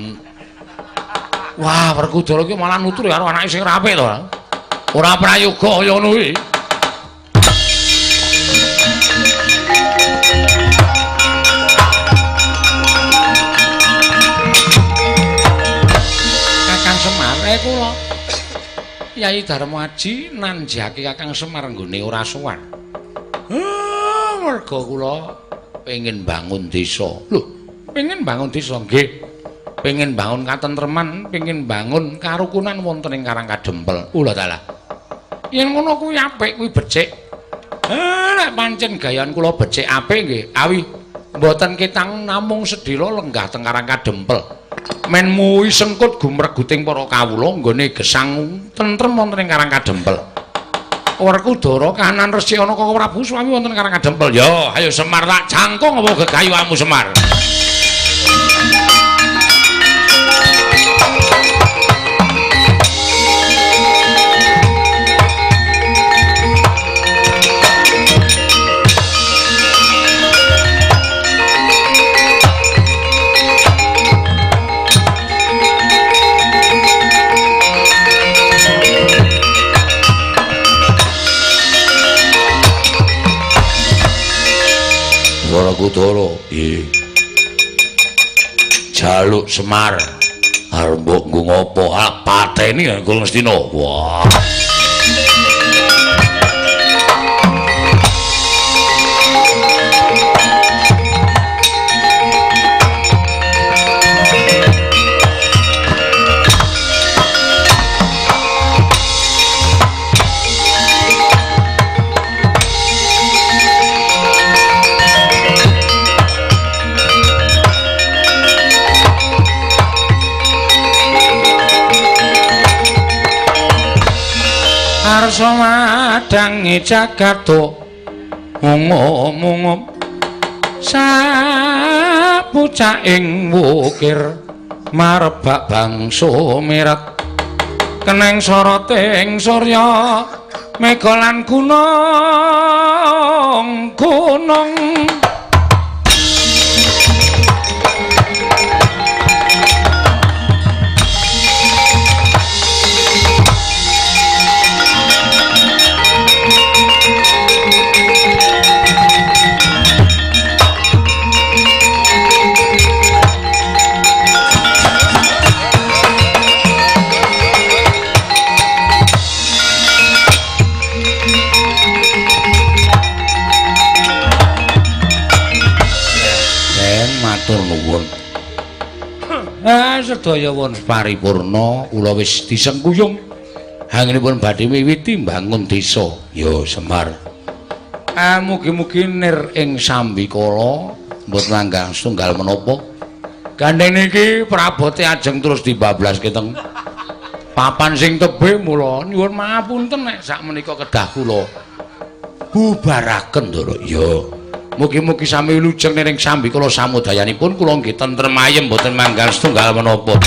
wah, Werkudara iki malah nutur karo anake sing rapik to. Ora prayoga kaya ngono kuwi. Kakang Semar kula. Yai Darmaji nanjake Kakang Semar nggone ora sowan. Merga kula pengin bangun desa. Lho, pengin bangun desa nggih. Pengin bangun katentreman, pengin bangun karukunan wonten ing Karang Kadempel. Ula dalah. Yen ngono kuwi apik, kuwi becik. Nek pancen gayan kula becik apik nggih, awi mboten ketang namung sedhela lenggah teng Karang Kadempel. Men muwi sengkut gumreguting para kawula nggone gesang tentrem wonten ing Karang Kadempel. Werkudara kahanan resik ana Kaka Prabu Swami wonten Karang Kadempel. Yo, ayo Semar tak jangkung apa gegayuhanmu Semar? Werkudara, nggih. Jaluk Semar. Arep mbok nggo ngopo? Pateni Kul Ngastina. Wah. Arsa madangi jagato ngomong sapucaking wukir marebak bangsa mirat keneng soroting surya mega lan gunung matur nuwun. Sedaya won paripurna kula wis disengkuyung. Anggenipun badhe miwiti mbangun desa. Ya Semar. Mugi-mugi nir ing sambikala mboten langgang setunggal menapa. Gandeng niki prabote ajeng terus dibablaske teng papan sing tebih mula nyuwun mapunten nek sakmenika kedah kula bubaraken Ndara. Ya. Mugi-mugi sami wilujeng ning sambikala samudayanipun kula nggih tentrem ayem mboten manggal setunggal menapa.